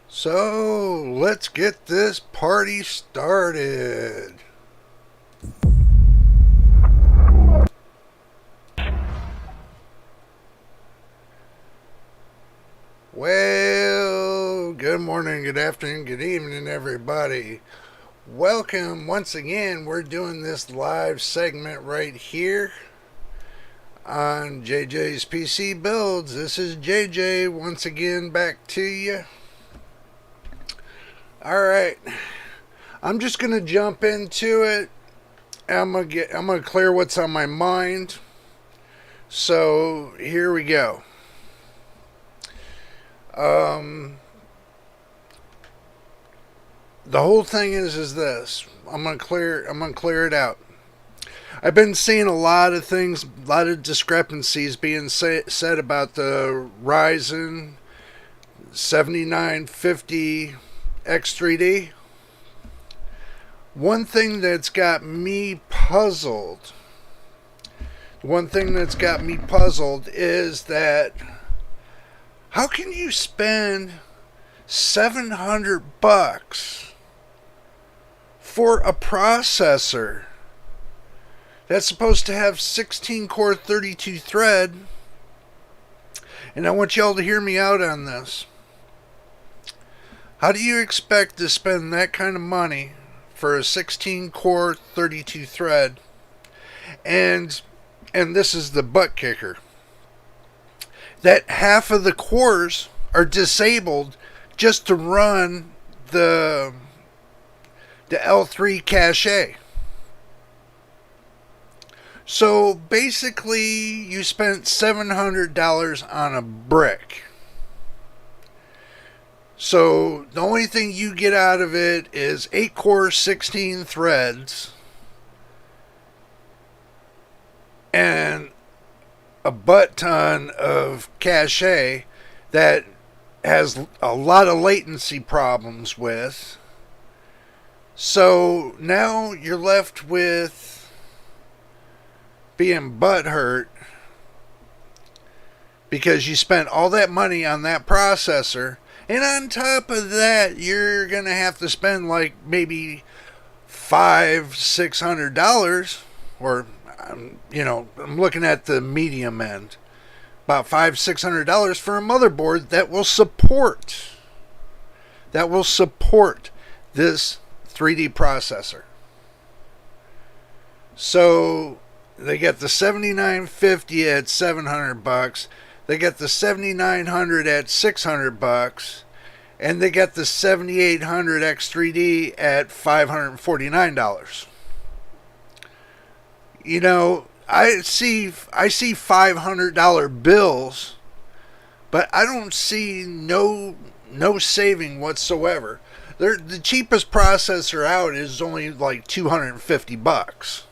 So let's get this party started. Well, good morning, good afternoon, good evening, everybody. Welcome once again. We're doing this live segment right here on JJ's PC Builds. This is JJ once again back to you. Alright, I'm just gonna jump into it. I'm gonna clear what's on my mind. So here we go. The whole thing is this. I'm gonna clear it out. I've been seeing a lot of things, a lot of discrepancies being said about the Ryzen 7950 X3D. One thing that's got me puzzled is that how can you spend $700 for a processor that's supposed to have 16 core 32 thread? And I want y'all to hear me out on this. How do you expect to spend that kind of money for a 16 core 32 thread? And this is the butt kicker, that half of the cores are disabled just to run the L3 cache. So basically you spent $700 on a brick. So the only thing you get out of it is 8 core 16 threads and a butt ton of cache that has a lot of latency problems with. So now you're left with being butthurt because you spent all that money on that processor, and on top of that you're gonna have to spend like maybe $500-600, or I'm looking at the medium end, about $500-600 for a motherboard that will support this 3D processor. So they get the 7950 at $700, they get the 7900 at $600, and they get the 7800 X3D at $549. I see $500 bills, but I don't see no saving whatsoever. The cheapest processor out is only like $250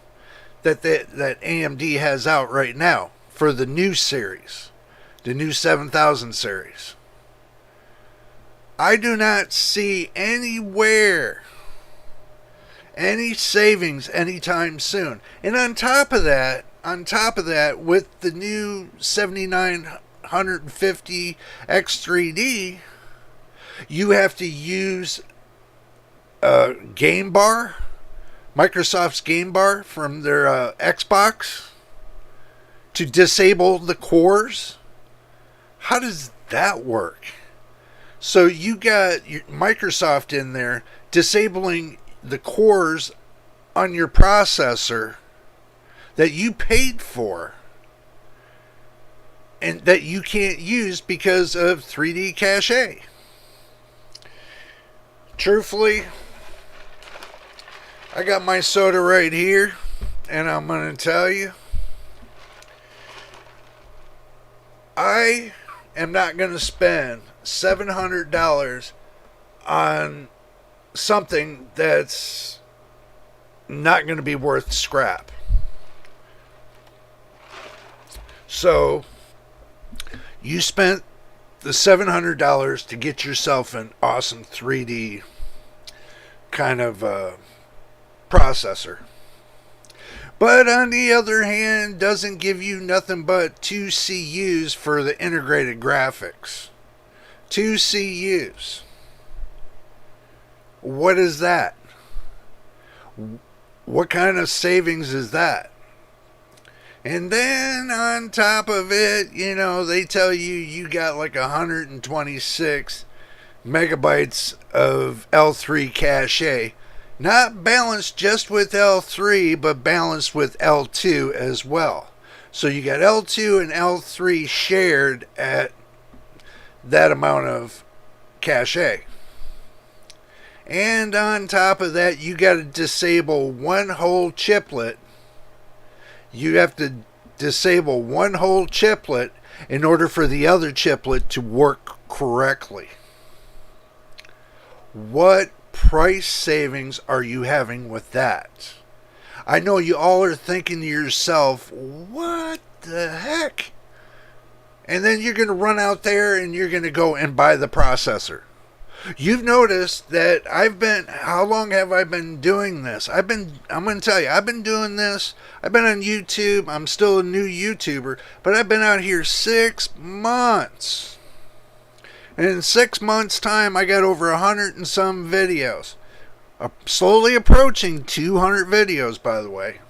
that AMD has out right now for the new series, the new 7000 series. I do not see anywhere any savings anytime soon. And on top of that, with the new 7950 X3D, you have to use a game bar, Microsoft's game bar from their Xbox, to disable the cores. How does that work? So you got Microsoft in there disabling the cores on your processor that you paid for and that you can't use because of 3D cache. Truthfully, I got my soda right here, and I'm going to tell you, I am not going to spend $700 on something that's not going to be worth scrap. So you spent the $700 to get yourself an awesome 3D kind of processor, but on the other hand doesn't give you nothing but 2 CUs for the integrated graphics. 2 CUs. What is that? What kind of savings is that? And then on top of it, they tell you you got like 126 megabytes of L3 cache. Not balanced just with L3, but balanced with L2 as well. So you got L2 and L3 shared at that amount of cache. And on top of that, you got to disable one whole chiplet. You have to disable one whole chiplet in order for the other chiplet to work correctly. What price savings are you having with that? I know you all are thinking to yourself, what the heck? And then you're going to run out there and you're going to go and buy the processor. You've noticed that how long have I been doing this? I'm going to tell you, I've been doing this. I've been on YouTube. I'm still a new YouTuber, but I've been out here 6 months. And in 6 months' time, I got over 100 and some videos. Slowly approaching 200 videos, by the way.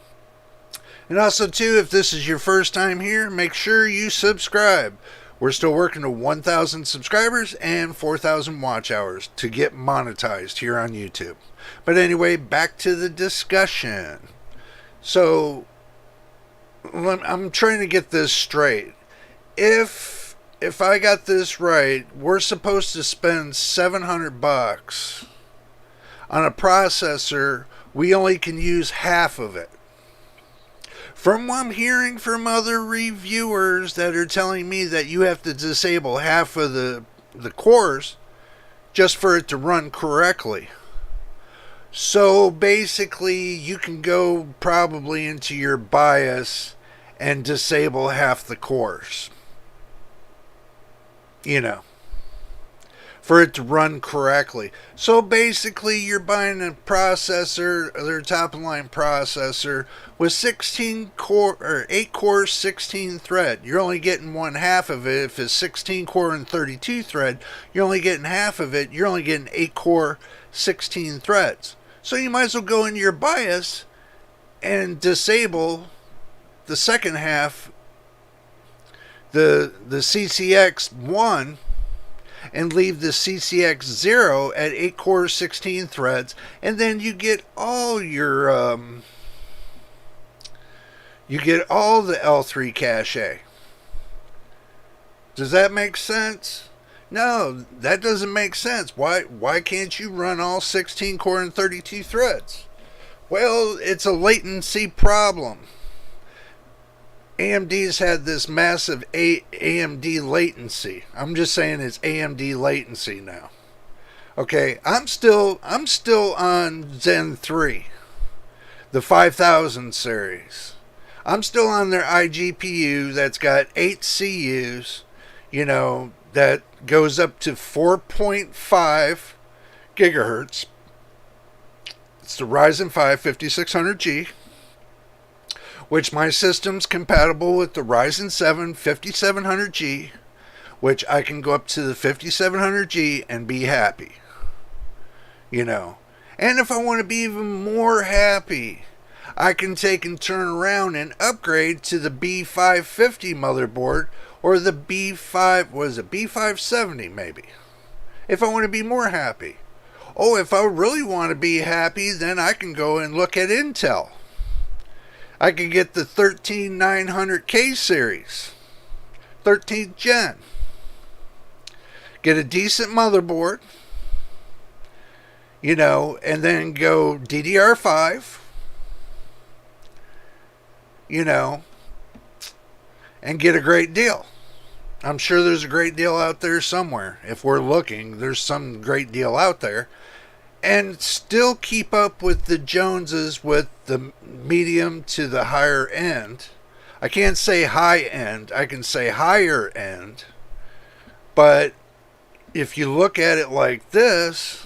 And also, too, if this is your first time here, make sure you subscribe. We're still working to 1,000 subscribers and 4,000 watch hours to get monetized here on YouTube. But anyway, back to the discussion. So, I'm trying to get this straight. If I got this right, we're supposed to spend $700 on a processor. We only can use half of it. From what I'm hearing from other reviewers that are telling me that you have to disable half of the cores just for it to run correctly. So basically you can go probably into your BIOS and disable half the cores. For it to run correctly. So basically you're buying a processor, their top of the line processor with 8 core, 16 thread. You're only getting one half of it. If it's 16 core and 32 thread, you're only getting half of it. You're only getting 8 core, 16 threads. So you might as well go into your BIOS and disable the second half, the CCX1, and leave the CCX0 at 8 core, 16 threads, and then you get all your all the L3 cache. Does that make sense? No, that doesn't make sense. Why can't you run all 16 core and 32 threads? Well, it's a latency problem. AMD's had this massive AMD latency. I'm just saying it's AMD latency now. Okay, I'm still on Zen 3, the 5000 series. I'm still on their iGPU that's got 8 CUs, that goes up to 4.5 gigahertz. It's the Ryzen 5 5600G. Which my system's compatible with the Ryzen 7 5700G, which I can go up to the 5700G and be happy. And if I want to be even more happy, I can take and turn around and upgrade to the B550 motherboard or the B570 maybe. If I want to be more happy. Oh, if I really want to be happy, then I can go and look at Intel. I could get the 13900K series, 13th gen. Get a decent motherboard, and then go DDR5, and get a great deal. I'm sure there's a great deal out there somewhere. If we're looking, there's some great deal out there. And still keep up with the Joneses with the medium to the higher end. I can't say high end, I can say higher end. But if you look at it like this,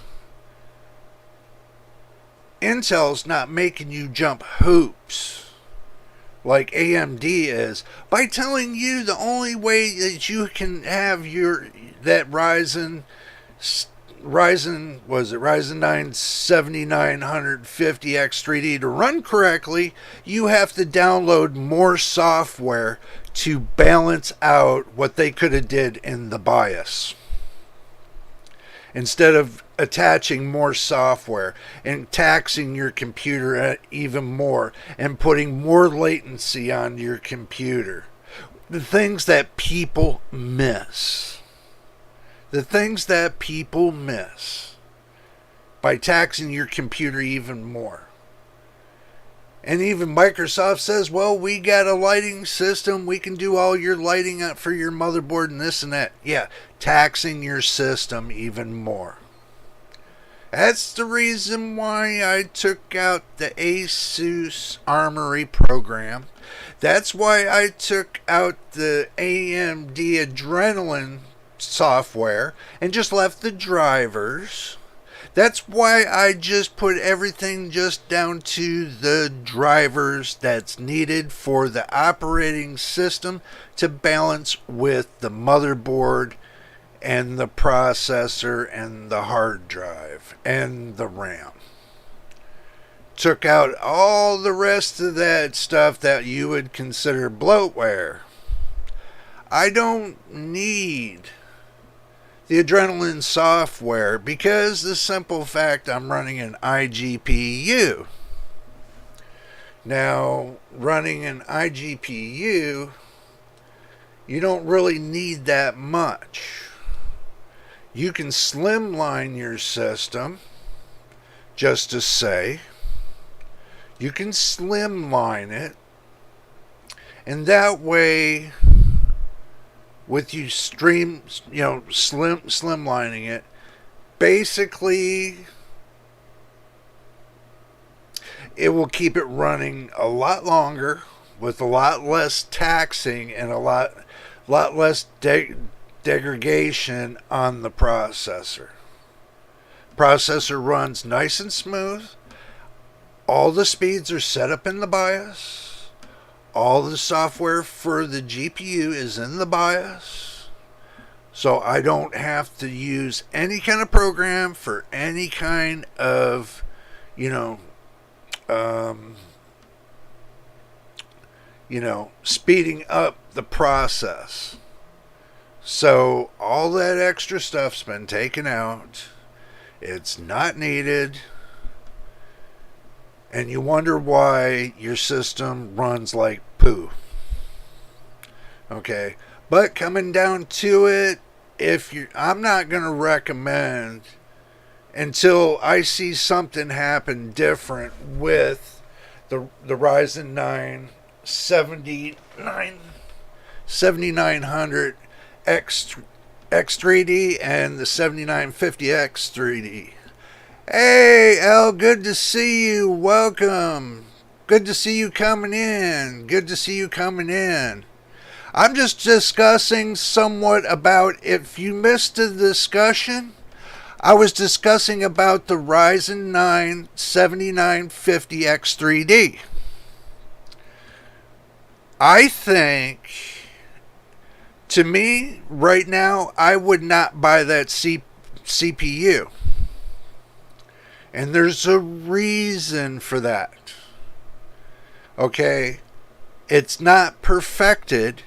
Intel's not making you jump hoops like AMD is by telling you the only way that you can have that Ryzen Ryzen 9 7950X3D, to run correctly, you have to download more software to balance out what they could have did in the BIOS. Instead of attaching more software and taxing your computer even more and putting more latency on your computer. The things that people miss. The things that people miss by taxing your computer even more. And even Microsoft says, well, we got a lighting system. We can do all your lighting for your motherboard and this and that. Yeah, taxing your system even more. That's the reason why I took out the Asus Armory program. That's why I took out the AMD Adrenaline software and just left the drivers. That's why I just put everything just down to the drivers that's needed for the operating system to balance with the motherboard and the processor and the hard drive and the RAM. Took out all the rest of that stuff that you would consider bloatware. I don't need the Adrenaline software because the simple fact I'm running an iGPU. Now, running an iGPU, you don't really need that much. You can slimline your system, just to say. You can slimline it, and that way, with you slimlining it, basically it will keep it running a lot longer with a lot less taxing and a lot less degradation on the processor. Processor runs nice and smooth. All the speeds are set up in the BIOS. All the software for the GPU is in the BIOS. So I don't have to use any kind of program for any kind of, speeding up the process. So all that extra stuff's been taken out. It's not needed. And you wonder why your system runs like poo. Okay. But coming down to it, I'm not going to recommend until I see something happen different with the Ryzen 9 7900 X3D and the 7950X 3D. Hey, El, good to see you. Welcome. Good to see you coming in. I'm just discussing somewhat about, if you missed the discussion, I was discussing about the Ryzen 9 7950X3D. I think, to me, right now, I would not buy that CPU. And there's a reason for that. Okay? It's not perfected.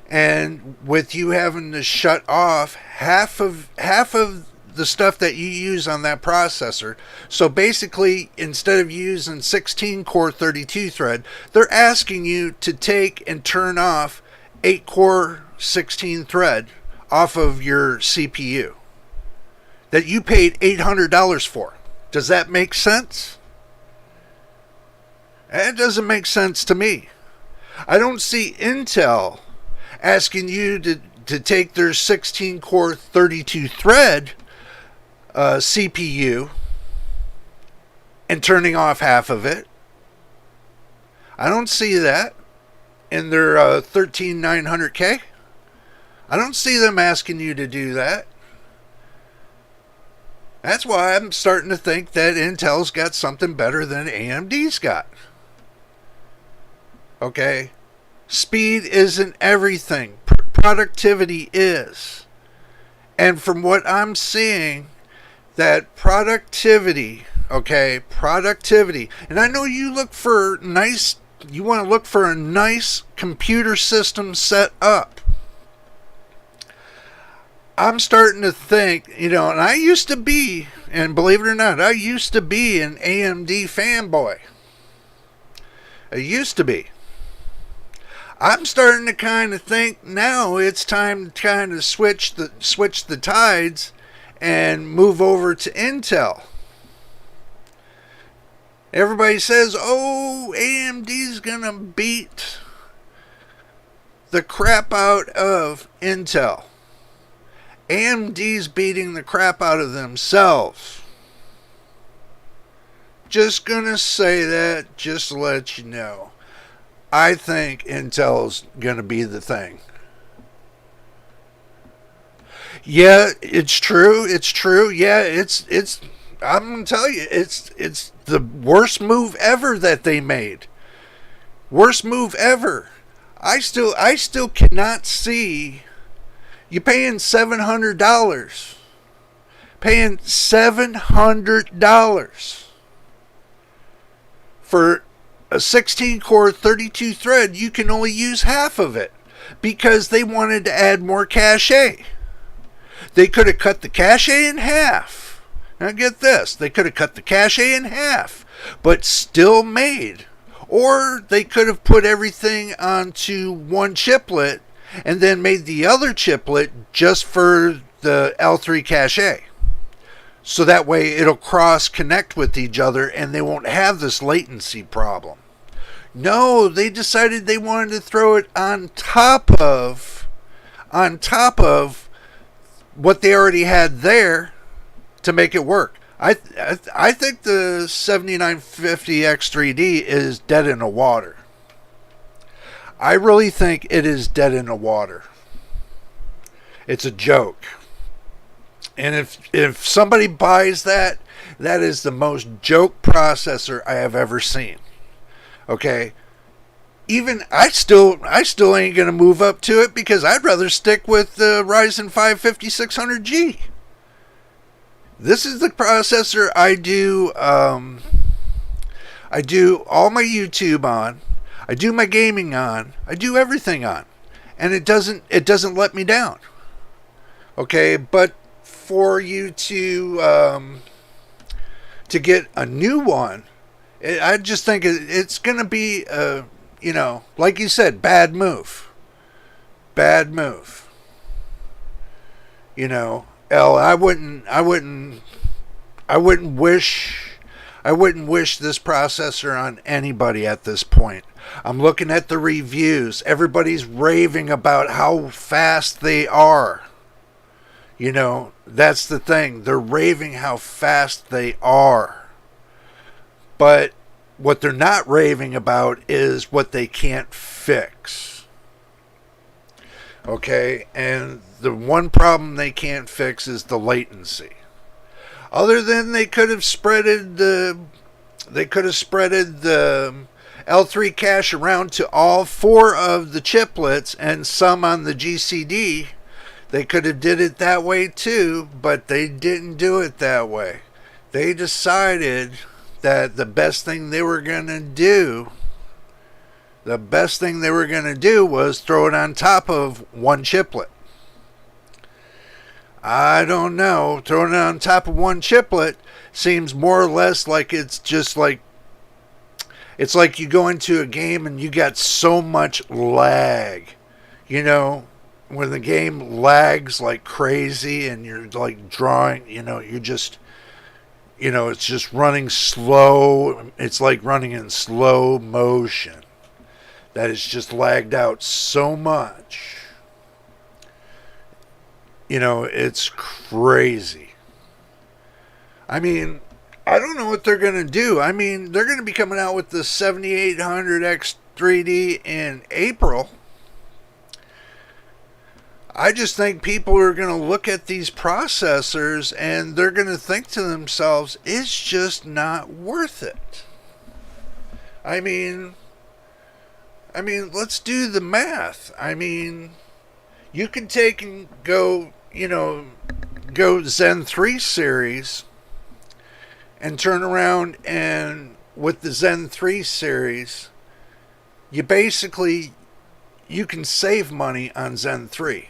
And with you having to shut off half of the stuff that you use on that processor. So basically, instead of using 16 core 32 thread, they're asking you to take and turn off 8 core 16 thread off of your CPU that you paid $800 for. Does that make sense? It doesn't make sense to me. I don't see Intel asking you to take their 16 core 32 thread CPU and turning off half of it. I don't see that in their 13900K. I don't see them asking you to do that. That's why I'm starting to think that Intel's got something better than AMD's got. Okay? Speed isn't everything. Productivity is. And from what I'm seeing, that productivity, okay, productivity. And I know you look for nice, you want to look for a nice computer system set up. I'm starting to think, and I used to be, and believe it or not, I used to be an AMD fanboy. I used to be. I'm starting to kind of think now it's time to kind of switch the tides and move over to Intel. Everybody says, "Oh, AMD's gonna beat the crap out of Intel." AMD's beating the crap out of themselves. Just gonna say that just to let you know. I think Intel's going to be the thing. Yeah, it's true. It's true. Yeah, it's I'm going to tell you, it's the worst move ever that they made. Worst move ever. I still cannot see you paying $700. Paying $700 for a 16-core 32-thread. You can only use half of it because they wanted to add more cache. They could have cut the cache in half. Now get this. They could have cut the cache in half, but still made. Or they could have put everything onto one chiplet and then made the other chiplet just for the L3 cache. So that way it'll cross-connect with each other and they won't have this latency problem. No, they decided they wanted to throw it on top of what they already had there to make it work. I think the 7950X3D is dead in the water. I really think it is dead in the water. It's a joke. And if somebody buys that, that is the most joke processor I have ever seen. Okay, even I still ain't gonna move up to it because I'd rather stick with the Ryzen 5 5600G. This is the processor I do all my YouTube on, I do my gaming on, I do everything on, and it doesn't let me down. Okay, but for you to get a new one, I just think it's going to be, like you said, bad move. Bad move. I wouldn't wish this processor on anybody at this point. I'm looking at the reviews. Everybody's raving about how fast they are. That's the thing. They're raving how fast they are. But what they're not raving about is what they can't fix. Okay? And the one problem they can't fix is the latency. Other than they could have spreaded the L3 cache around to all four of the chiplets and some on the GCD. They could have did it that way too, but they didn't do it that way. They decided that the best thing they were going to do was throw it on top of one chiplet. I don't know. Throwing it on top of one chiplet seems more or less like it's like you go into a game and you got so much lag. When the game lags like crazy and you're like drawing, you're just, it's just running slow. It's like running in slow motion. That it's just lagged out so much. It's crazy. I mean, I don't know what they're going to do. I mean, they're going to be coming out with the 7800X3D in April. I just think people are going to look at these processors and they're going to think to themselves, it's just not worth it. I mean, let's do the math. I mean, you can take and go, go Zen 3 series and turn around and with the Zen 3 series, you can save money on Zen 3.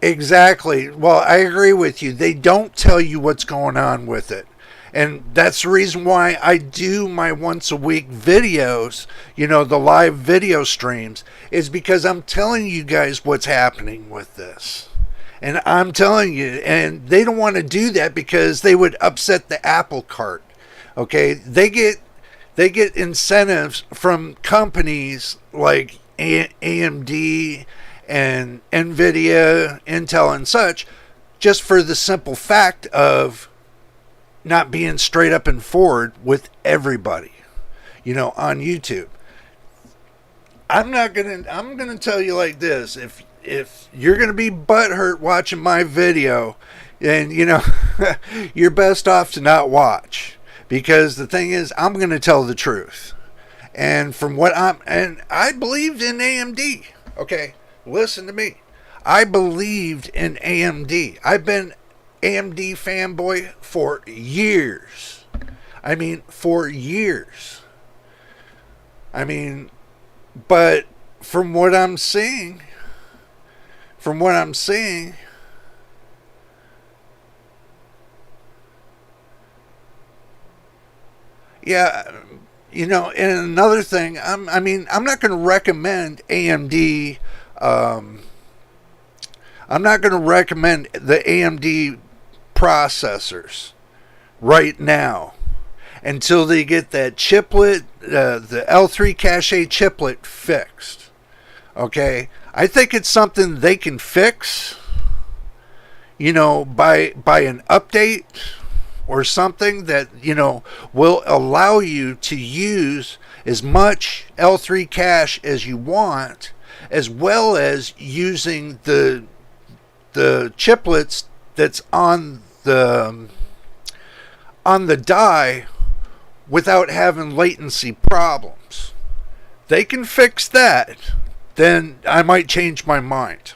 Exactly. Well, I agree with you. They don't tell you what's going on with it. And that's the reason why I do my once a week videos, the live video streams, is because I'm telling you guys what's happening with this. And I'm telling you, and they don't want to do that because they would upset the apple cart. Okay? They get incentives from companies like AMD and Nvidia, Intel and such, just for the simple fact of not being straight up and forward with everybody, on YouTube. I'm gonna tell you like this: if you're gonna be butthurt watching my video, then you're best off to not watch, because the thing is, I'm gonna tell the truth, and I believed in AMD. Okay, listen to me. I believed in AMD. I've been AMD fanboy for years. I mean, for years. I mean, but from what I'm seeing, yeah, and another thing, I'm not going to recommend AMD. I'm not going to recommend the AMD processors right now until they get that chiplet, the L3 cache chiplet fixed. Okay, I think it's something they can fix, by an update or something that will allow you to use as much L3 cache as you want, as well as using the chiplets that's on the die without having latency problems. They can fix that, then I might change my mind.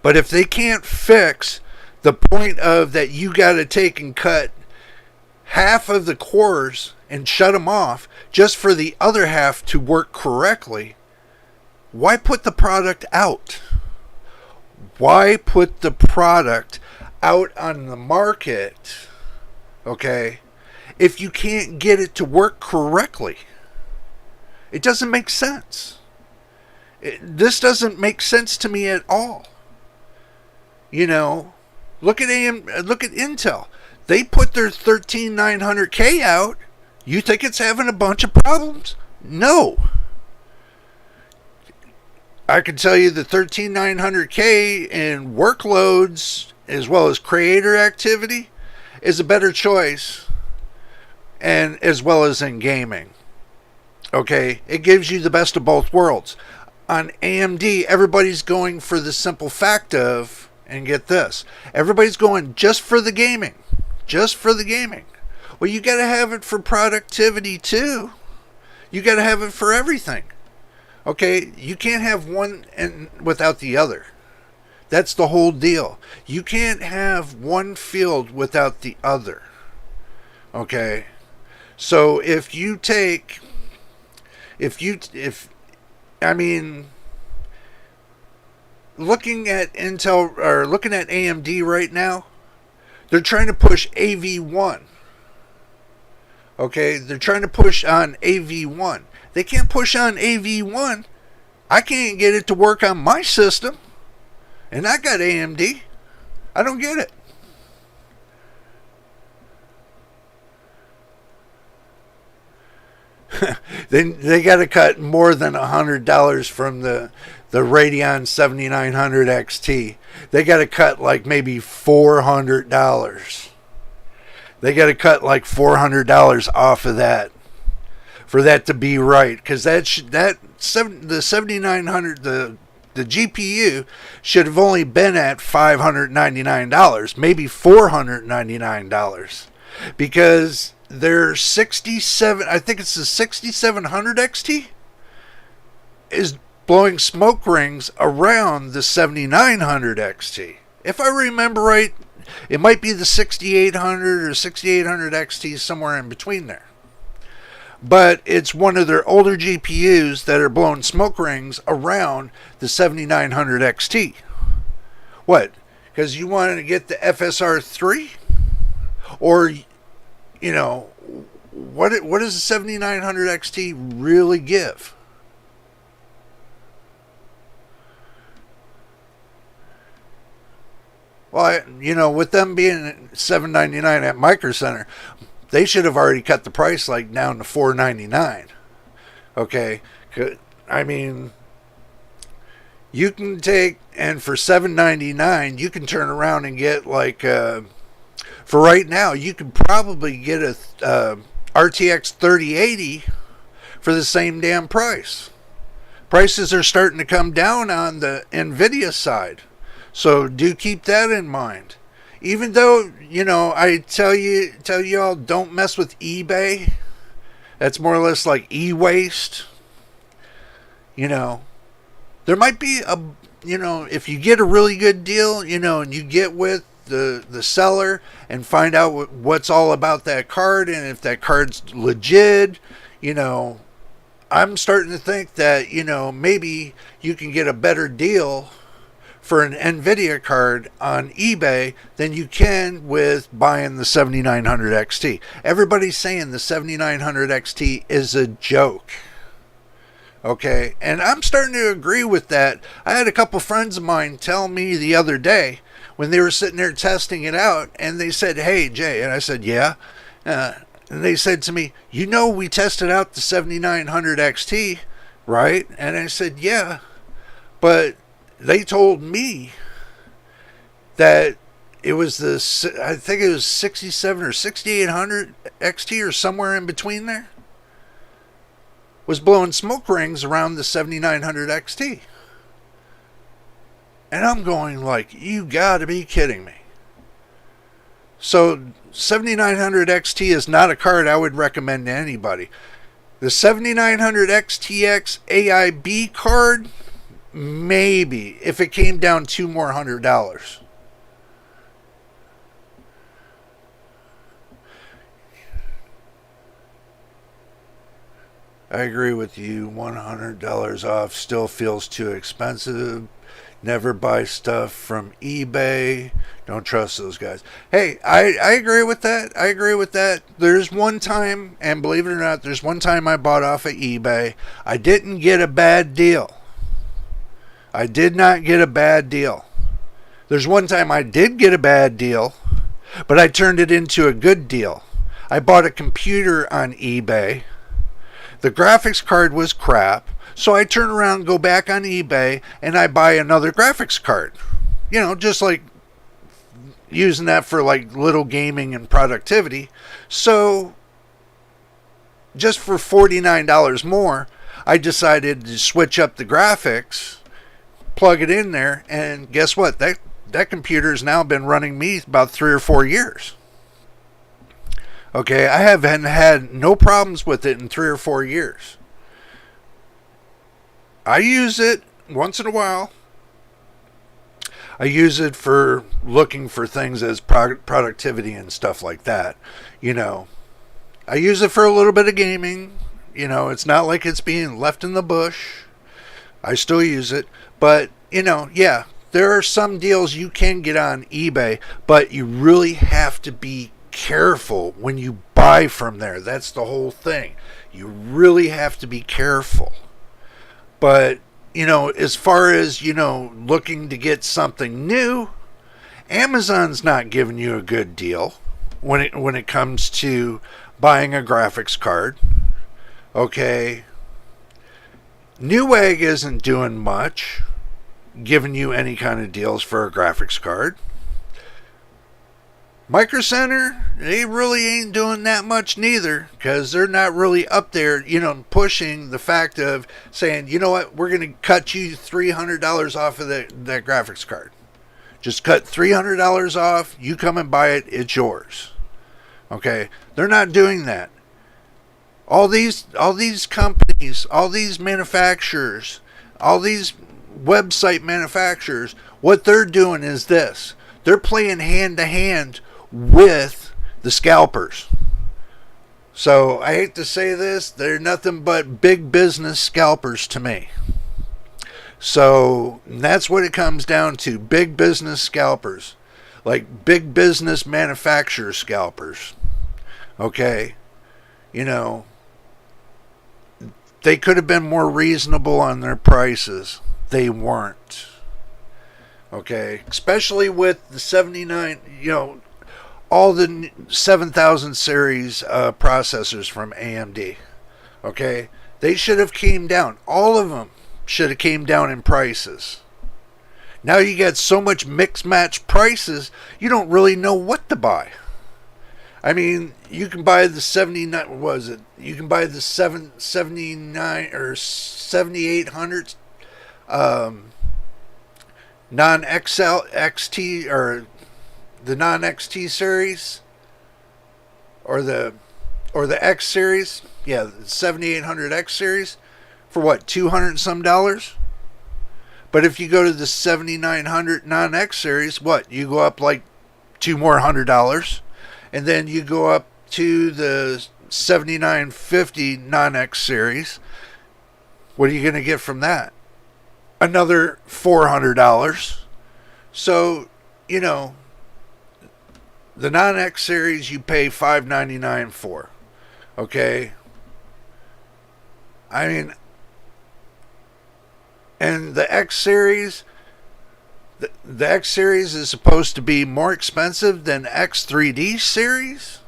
But if they can't fix the point of that you got to take and cut half of the cores and shut them off just for the other half to work correctly, why put the product out? Why put the product out on the market, okay, if you can't get it to work correctly? It doesn't make sense. This doesn't make sense to me at all. Look at Intel. They put their 13900K out. You think it's having a bunch of problems? No. I can tell you the 13900K in workloads as well as creator activity is a better choice, and as well as in gaming. Okay, it gives you the best of both worlds. On AMD, everybody's going for the simple fact of, and get this, everybody's going just for the gaming. Just for the gaming. Well, you got to have it for productivity too. You got to have it for everything. Okay, you can't have one and without the other. That's the whole deal. You can't have one field without the other. Okay, so looking at Intel or looking at AMD right now, they're trying to push AV1. Okay, they're trying to push on AV1. They can't push on AV1. I can't get it to work on my system. And I got AMD. I don't get it. They got to cut more than $100 from the Radeon 7900 XT. They got to cut like maybe $400. They got to cut like $400 off of that for that to be right, because the 7900, the GPU should have only been at $599, maybe $499, because their 67, I think it's the 6700 XT, is blowing smoke rings around the 7900 XT. If I remember right, it might be the 6800 or 6800 XT, somewhere in between there. But it's one of their older GPUs that are blowing smoke rings around the 7900 XT. What? Because you wanted to get the FSR 3? Or, what does the 7900 XT really give? Well, with them being $799 at Micro Center, they should have already cut the price down to $499. Okay, I mean, you can take, and for $799, you can turn around and get for right now, you could probably get a RTX 3080 for the same damn price. Prices are starting to come down on the Nvidia side. So do keep that in mind. Even though, I tell y'all, don't mess with eBay. That's more or less like e-waste. There might be if you get a really good deal, and you get with the seller and find out what's all about that card, and if that card's legit, I'm starting to think that, maybe you can get a better deal for an Nvidia card on eBay than you can with buying the 7900 XT. Everybody's saying the 7900 XT is a joke. Okay, and I'm starting to agree with that. I had a couple friends of mine tell me the other day when they were sitting there testing it out, and they said, "Hey, Jay," and I said, "Yeah," and they said to me, we tested out the 7900 XT, right? And I said, "Yeah," but they told me that it was I think it was 67 or 6800 XT or somewhere in between there, was blowing smoke rings around the 7900 XT. And I'm going you gotta be kidding me. So 7900 XT is not a card I would recommend to anybody. The 7900 XTX AIB card, maybe, if it came down $200 more. I agree with you. $100 off still feels too expensive. Never buy stuff from eBay. Don't trust those guys. Hey, I agree with that. There's one time, and believe it or not, there's one time I bought off of eBay. I didn't get a bad deal. I did not get a bad deal. There's one time I did get a bad deal, but I turned it into a good deal. I bought a computer on eBay. The graphics card was crap, so I turn around and go back on eBay and I buy another graphics card. Just using that for little gaming and productivity. So just for $49 more, I decided to switch up the graphics, plug it in there, and guess what? That computer has now been running me about 3 or 4 years. Okay, I haven't had no problems with it in 3 or 4 years. I use it once in a while. I use it for looking for things as productivity and stuff like that. I use it for a little bit of gaming. It's not like it's being left in the bush. I still use it. But, yeah, there are some deals you can get on eBay, but you really have to be careful when you buy from there. That's the whole thing. You really have to be careful. But, as far as, looking to get something new, Amazon's not giving you a good deal when it comes to buying a graphics card. Okay. Newegg isn't doing much, giving you any kind of deals for a graphics card. Micro Center, they really ain't doing that much neither, because they're not really up there, pushing the fact of saying, you know what, we're going to cut you $300 off of that graphics card. Just cut $300 off, you come and buy it, it's yours. Okay, they're not doing that. All these companies, all these manufacturers, All these website manufacturers, what they're doing is this. They're playing hand to hand with the scalpers. So I hate to say this, they're nothing but big business scalpers to me. So that's what it comes down to, big business scalpers. Like big business manufacturer scalpers. Okay? You know, they could have been more reasonable on their prices. They weren't. Okay? Especially with the 79, all the 7000 series processors from AMD. Okay? They should have came down. All of them should have came down in prices. Now you got so much mix match prices, you don't really know what to buy. I mean, you can buy the 79, what was it? You can buy the 79 or 7800 non-XL XT or the non-XT series or the X series. Yeah, the 7800X series for what, $200 and some dollars? But if you go to the 7900 non-X series, what? You go up like $200 more. And then you go up to the 7950 non-X series. What are you going to get from that? Another $400. So, the non-X series you pay $599 for. Okay? I mean, and the X series, the X series is supposed to be more expensive than X3D series?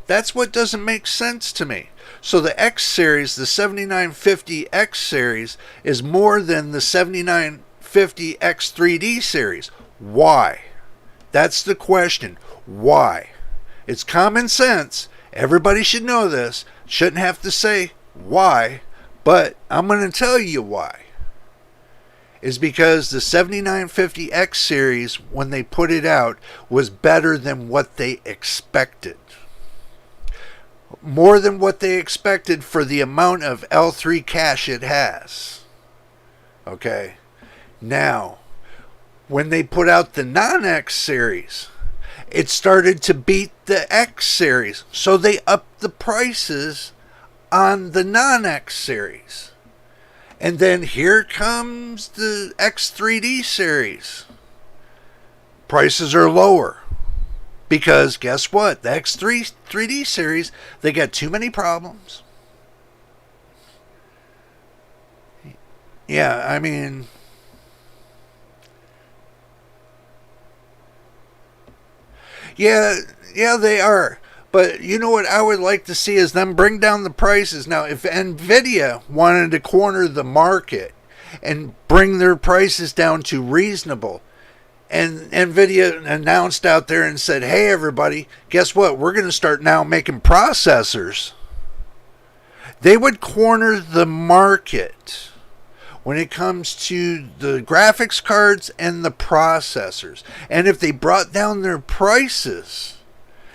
That's what doesn't make sense to me. So the X series, the 7950 X series, is more than the 7950 X3D series. Why? That's the question. Why? It's common sense. Everybody should know this. Shouldn't have to say why. But I'm going to tell you why. Is because the 7950X series, when they put it out, was better than what they expected. More than what they expected for the amount of L3 cache it has. Okay. Now, when they put out the non-X series, it started to beat the X series. So they upped the prices on the non-X series. And then here comes the X3D series. Prices are lower. Because guess what? The X3D series, they got too many problems. Yeah, I mean, yeah, they are. But you know what I would like to see is them bring down the prices. Now, if NVIDIA wanted to corner the market and bring their prices down to reasonable, and NVIDIA announced out there and said, hey, everybody, guess what? We're going to start now making processors. They would corner the market when it comes to the graphics cards and the processors. And if they brought down their prices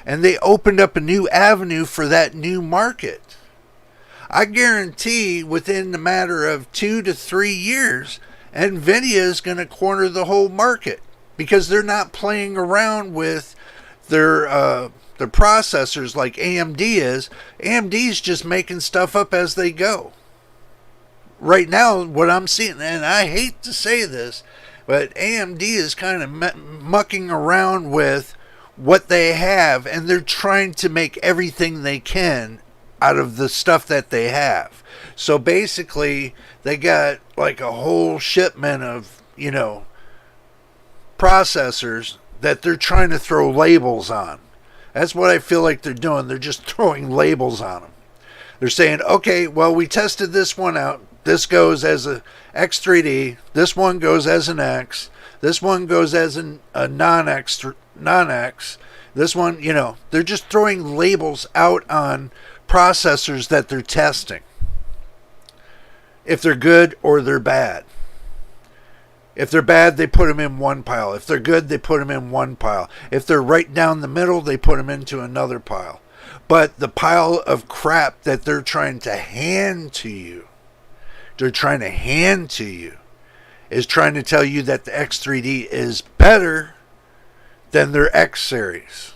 and they opened up a new avenue for that new market, I guarantee within a matter of 2 to 3 years, NVIDIA is going to corner the whole market because they're not playing around with their processors like AMD is. AMD's just making stuff up as they go. Right now, what I'm seeing, and I hate to say this, but AMD is kind of mucking around with what they have, and they're trying to make everything they can out of the stuff that they have. So basically, they got like a whole shipment of, processors that they're trying to throw labels on. That's what I feel like they're doing. They're just throwing labels on them. They're saying, okay, well, we tested this one out. This goes as a X3D. This one goes as an X. This one goes as a non-X. This one, they're just throwing labels out on processors that they're testing. If they're good or they're bad. If they're bad, they put them in one pile. If they're good, they put them in one pile. If they're right down the middle, they put them into another pile. But the pile of crap that they're trying to hand to you, they're trying to hand to you is trying to tell you that the X3D is better than their X series.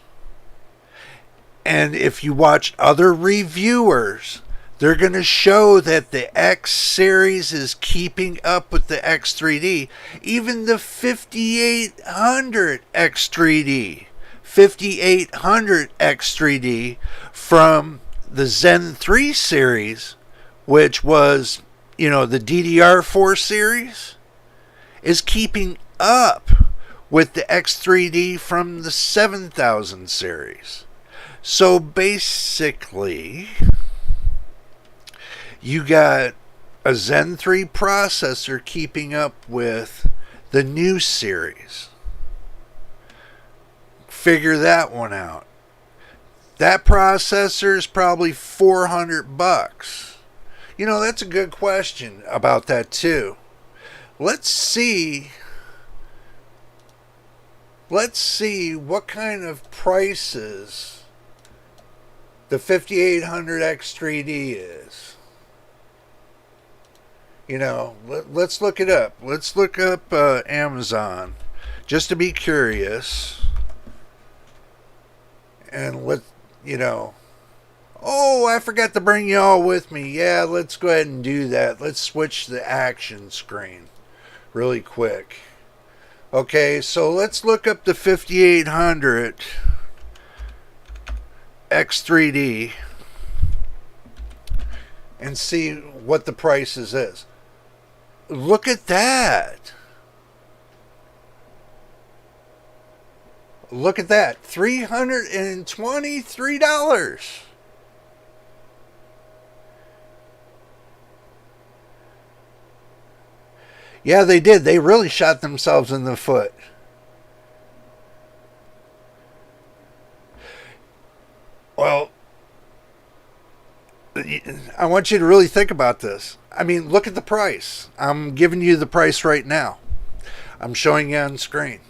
And if you watch other reviewers, they're going to show that the X series is keeping up with the X3D. Even the 5800 X3D, 5800 X3D from the Zen 3 series, which was, the DDR4 series, is keeping up with the X3D from the 7000 series. So basically, you got a Zen 3 processor keeping up with the new series. Figure that one out. That processor is probably $400. That's a good question about that too. Let's see what kind of prices the 5800 X3D is. Let's look it up. Let's look up Amazon just to be curious. And oh, I forgot to bring y'all with me. Yeah, let's go ahead and do that. Let's switch the action screen really quick. Okay, so let's look up the 5800 X3D and see what the prices is. Look at that. Look at that. $323. Yeah, they did. They really shot themselves in the foot. Well, I want you to really think about this. I mean, look at the price. I'm giving you the price right now. I'm showing you on screen.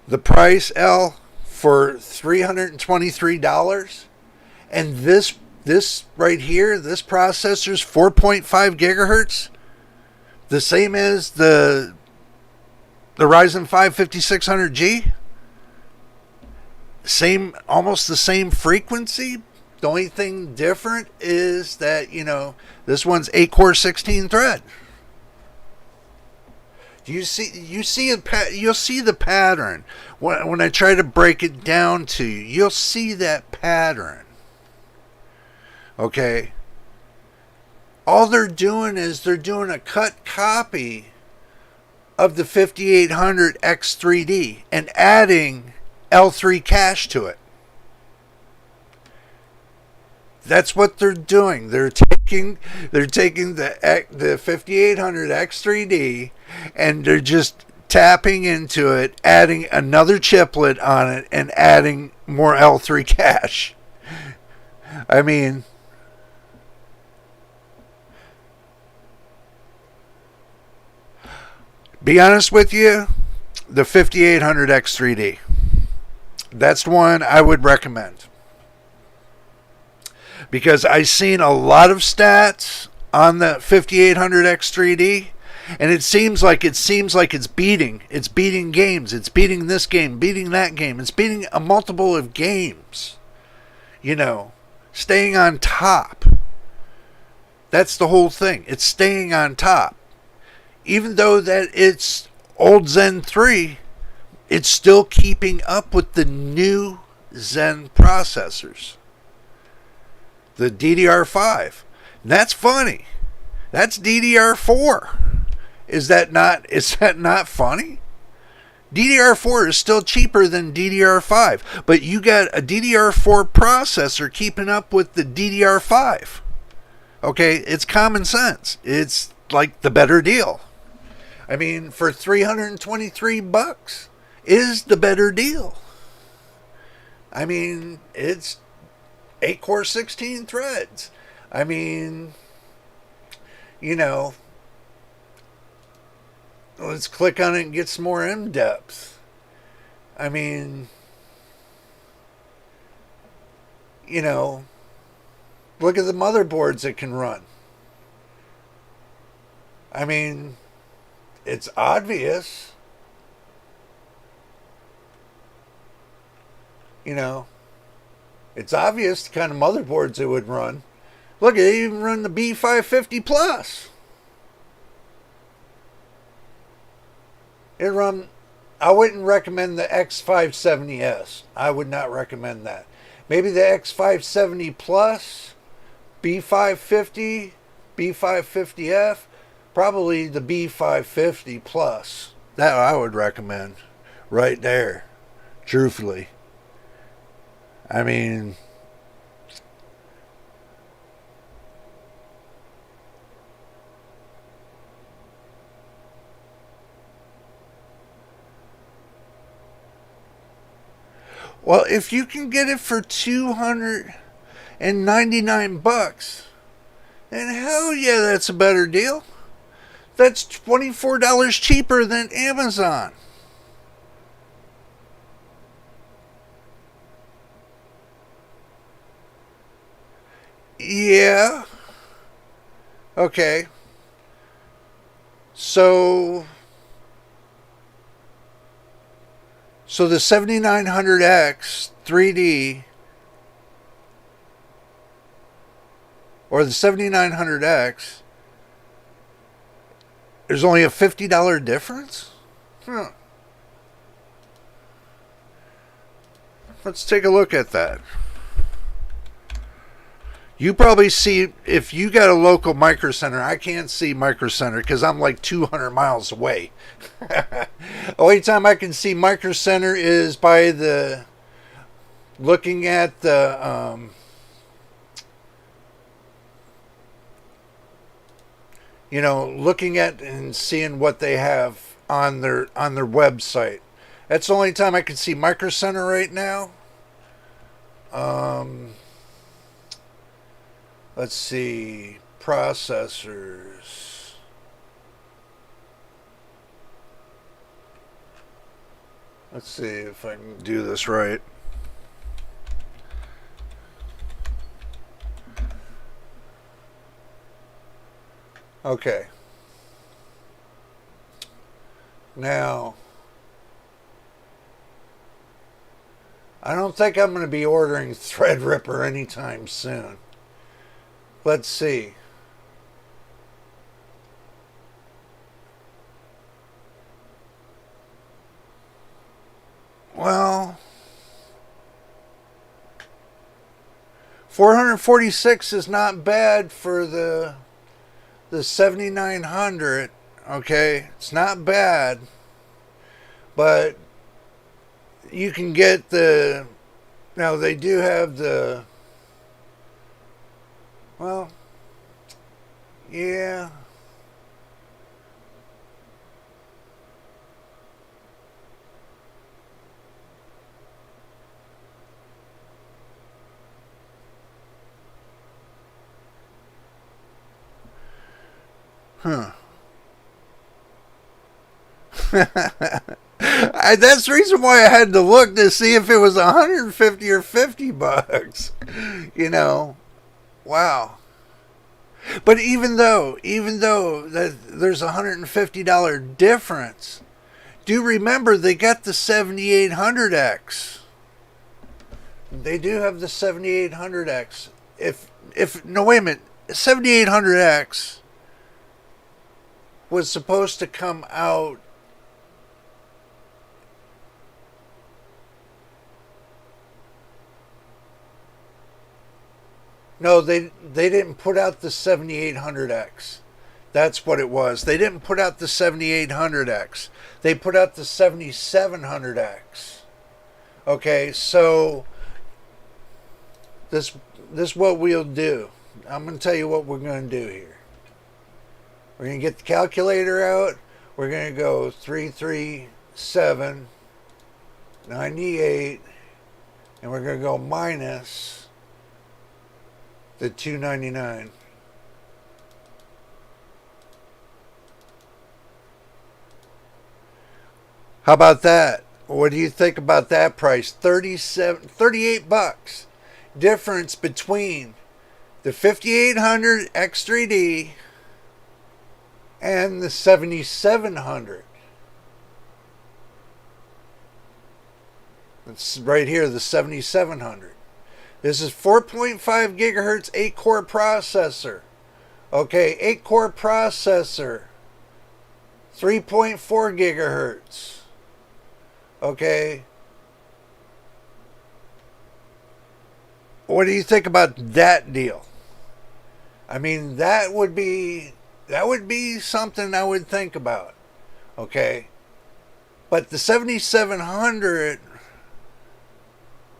The price, L, for $323. And this right here, this processor's 4.5 gigahertz. The same as the Ryzen 5 5600G. Almost the same frequency. The only thing different is that, this one's 8-core 16-thread. You'll see the pattern. When I try to break it down to you, you'll see that pattern. Okay? All they're doing is they're doing a cut copy of the 5800 X3D and adding L3 cache to it. That's what they're doing. They're taking the 5800 X3D and they're just tapping into it, adding another chiplet on it, and adding more L3 cache. I mean, be honest with you, the 5800 X3D, that's the one I would recommend. Because I've seen a lot of stats on the 5800 X3D, and it seems like it's beating games. It's beating this game, beating that game. It's beating a multiple of games. Staying on top. That's the whole thing. It's staying on top. Even though that it's old Zen 3, it's still keeping up with the new Zen processors. The DDR5. And that's funny. That's DDR4. Is that not funny? DDR4 is still cheaper than DDR5, but you got a DDR4 processor keeping up with the DDR5. Okay, it's common sense. It's like the better deal. I mean, for $323 is the better deal. I mean, it's 8-core 16 threads. I mean, let's click on it and get some more in-depth. I mean, look at the motherboards it can run. I mean, it's obvious. You know, it's obvious the kind of motherboards it would run. Look, it even run the B550 Plus. It run. I wouldn't recommend the X570S. I would not recommend that. Maybe the X570 Plus, B550, B550F, probably the B550 Plus. That I would recommend right there, truthfully. I mean, well, if you can get it for $299, then hell yeah, that's a better deal. That's $24 cheaper than Amazon. Yeah. Okay. So the 7900X 3D or the 7900X, there's only a $50 difference? Huh. Let's take a look at that. You probably see, if you got a local Micro Center, I can't see Micro Center because I'm like 200 miles away. The only time I can see Micro Center is by the, looking at the, looking at and seeing what they have on their website. That's the only time I can see Micro Center right now. Let's see, processors. Let's see if I can do this right. Okay. Now, I don't think I'm going to be ordering Threadripper anytime soon. Let's see. Well, 446 is not bad for the 7900. Okay, it's not bad, but you can get the, now they do have the, well, yeah. Huh. That's the reason why I had to look to see if it was 150 or $50. Wow. But even though that there's a $150 difference, do remember they got the 7800X. They do have the 7800X. No, wait a minute, 7800X was supposed to come out No, they didn't put out the 7800X. That's what it was. They didn't put out the 7800X. They put out the 7700X. Okay, so this is what we'll do. I'm going to tell you what we're going to do here. We're going to get the calculator out. We're going to go 337.98, and we're going to go minus the 299. How about that? What do you think about that price? $38 difference between the 5800 X3D and the 7700. It's right here, the 7700. This is 4.5 gigahertz 8-core processor. Okay, 8-core processor. 3.4 gigahertz. Okay. What do you think about that deal? I mean, that would be something I would think about. Okay. But the 7700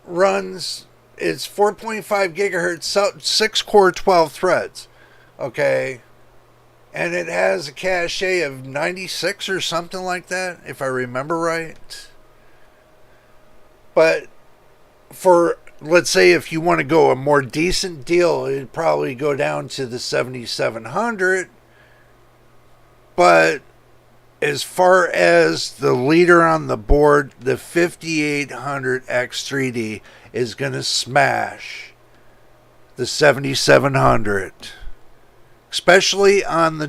runs, it's 4.5 gigahertz, 6-core, 12 threads. Okay. And it has a cache of 96 or something like that, if I remember right. But for, let's say, if you want to go a more decent deal, it'd probably go down to the 7700. But as far as the leader on the board, the 5800X3D is going to smash the 7700. Especially on the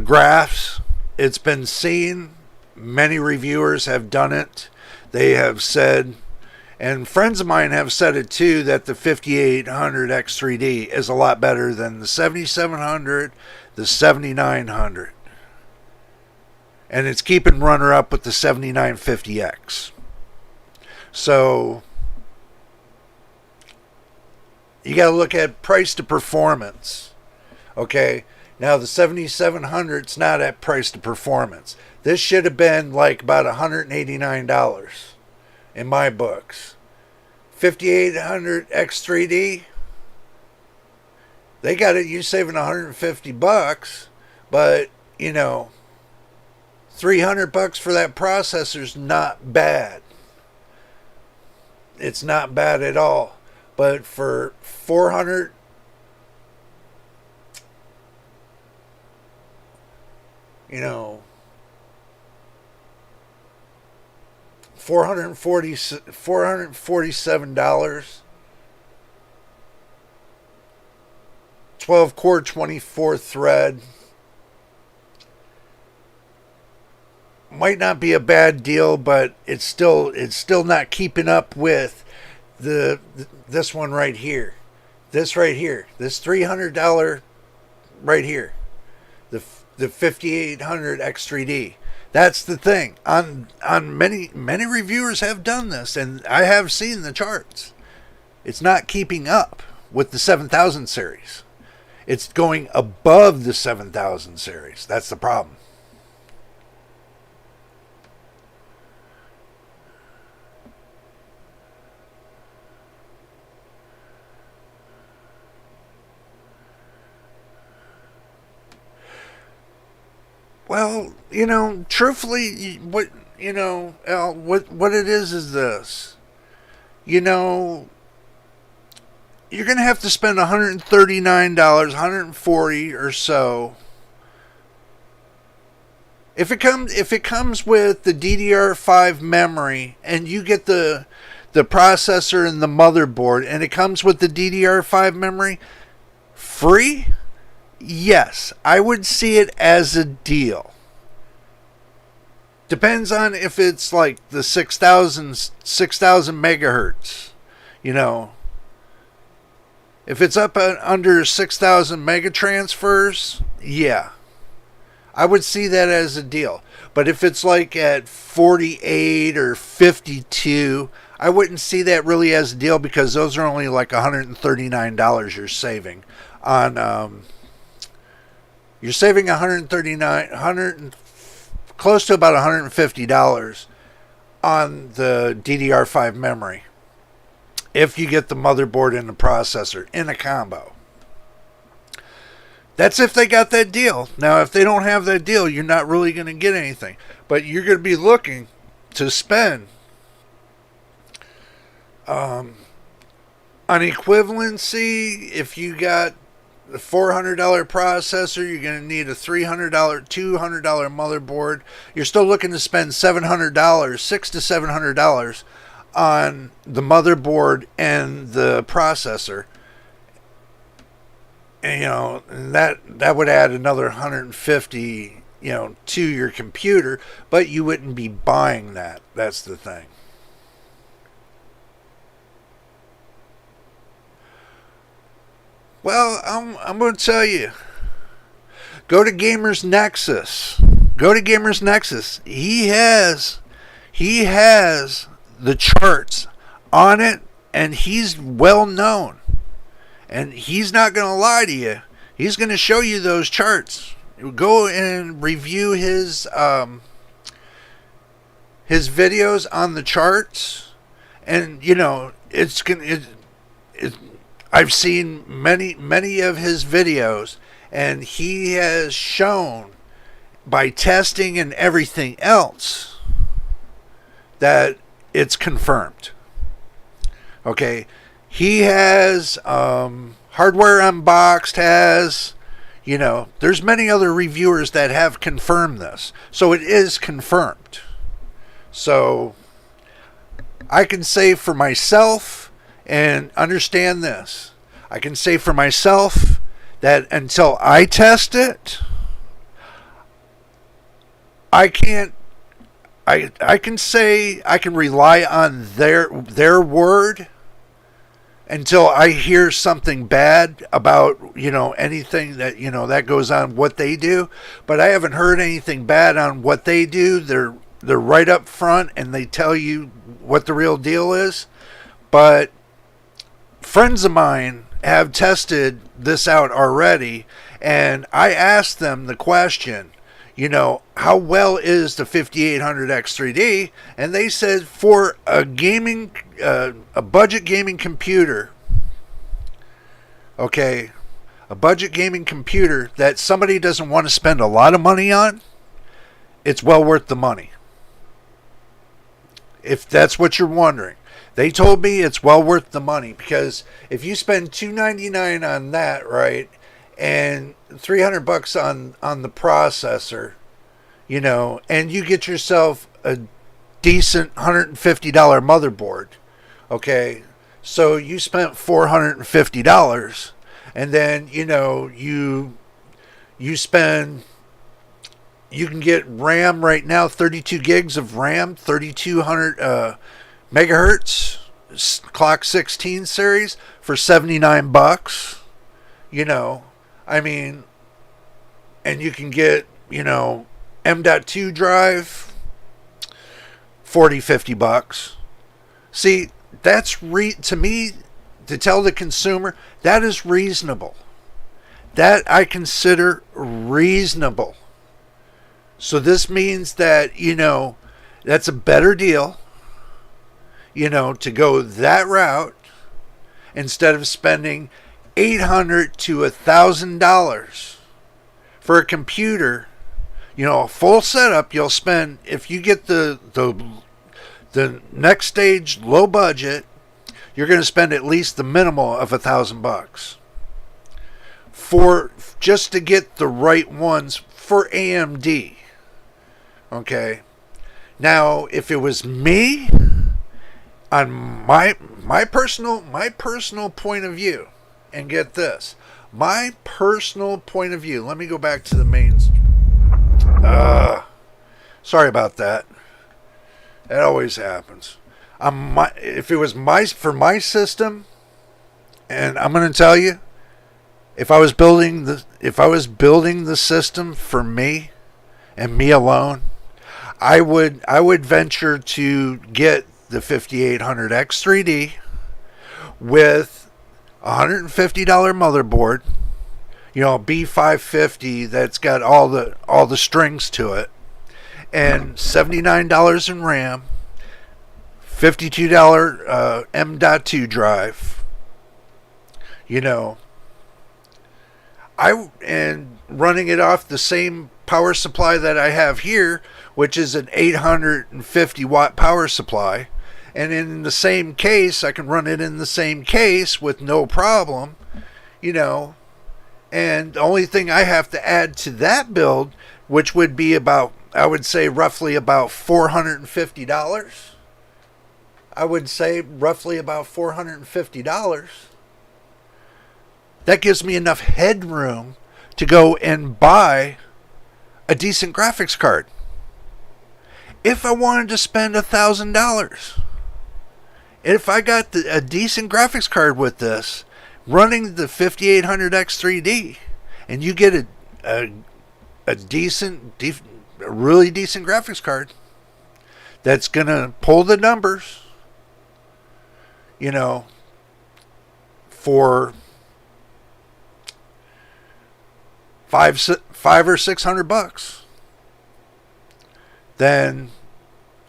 graphs. It's been seen. Many reviewers have done it. They have said, and friends of mine have said it too, that the 5800X3D is a lot better than the 7700, the 7900. And it's keeping runner up with the 7950X. So you got to look at price to performance. Okay. Now the 7700's not at price to performance. This should have been like about $189 in my books. 5800X3D, they got it, you saving $150, but you know, $300 for that processor's not bad. It's not bad at all. But for 400, you know, $447, 12 core, 24 thread, might not be a bad deal, but it's still not keeping up with this one right here. This right here. This $300 right here. The 5800X3D. That's the thing. On many reviewers have done this, and I have seen the charts. It's not keeping up with the 7000 series. It's going above the 7000 series. That's the problem. Well, you know, truthfully, what it is this. You know, you're going to have to spend $139, $140 or so. If it comes with the DDR5 memory and you get the processor and the motherboard and it comes with the DDR5 memory free, yes, I would see it as a deal. Depends on if it's like the 6,000 megahertz, you know. If it's up under 6,000 mega transfers, yeah, I would see that as a deal. But if it's like at 48 or 52, I wouldn't see that really as a deal, because those are only like $139 you're saving on. You're saving close to about $150 on the DDR5 memory if you get the motherboard and the processor in a combo. That's if they got that deal. Now, if they don't have that deal, you're not really going to get anything. But you're going to be looking to spend on equivalency. If you got the $400 processor, you're going to need a $300, $200 motherboard. You're still looking to spend $700, $600 to $700 on the motherboard and the processor. And, that would add another 150, to your computer, but you wouldn't be buying that. That's the thing. Well, I'm going to tell you. Go to Gamers Nexus. Go to Gamers Nexus. He has the charts on it, and he's well known. And he's not going to lie to you. He's going to show you those charts. Go and review his videos on the charts, and it's gonna. I've seen many of his videos, and he has shown by testing and everything else that it's confirmed. Okay, he has Hardware Unboxed has, there's many other reviewers that have confirmed this, so it is confirmed. So I can say for myself, and understand this, I can say for myself that until I test it, I can say I can rely on their word until I hear something bad about, anything that, that goes on what they do. But I haven't heard anything bad on what they do. They're right up front, and they tell you what the real deal is. But friends of mine have tested this out already, and I asked them the question, how well is the 5800X3D? And they said for a budget gaming computer, okay, a budget gaming computer that somebody doesn't want to spend a lot of money on, it's well worth the money. If that's what you're wondering. They told me it's well worth the money, because if you spend $299 on that, right, and $300 on the processor, and you get yourself a decent $150 motherboard, okay, so you spent $450, and then you can get RAM right now, 32 gigs of RAM, 3200 megahertz clock 16 series for $79. And you can get M.2 drive $40-50. See, that's to me, to tell the consumer, that is reasonable. That I consider reasonable. So this means that that's a better deal, to go that route instead of spending $800 to $1,000 for a computer. A full setup you'll spend, if you get the next stage low budget, you're going to spend at least the minimal of $1,000 for just to get the right ones for AMD. Okay. Now, if it was me, on my personal point of view, and get this, my personal point of view. Let me go back to the mains. Sorry about that. It always happens. If it was for my system, and I'm going to tell you, if I was building the system for me and me alone, I would venture to get the 5800X3D with $150 motherboard, B550 that's got all the strings to it, and $79 in RAM, $52 M.2 drive. And running it off the same power supply that I have here, which is an 850 watt power supply. And in the same case, I can run it in the same case with no problem, and the only thing I have to add to that build, which would be about, I would say roughly about $450. that gives me enough headroom to go and buy a decent graphics card. If I wanted to spend $1,000, if I got a decent graphics card with this, running the 5800X3D, and you get a really decent graphics card that's going to pull the numbers, for $500 or $600, then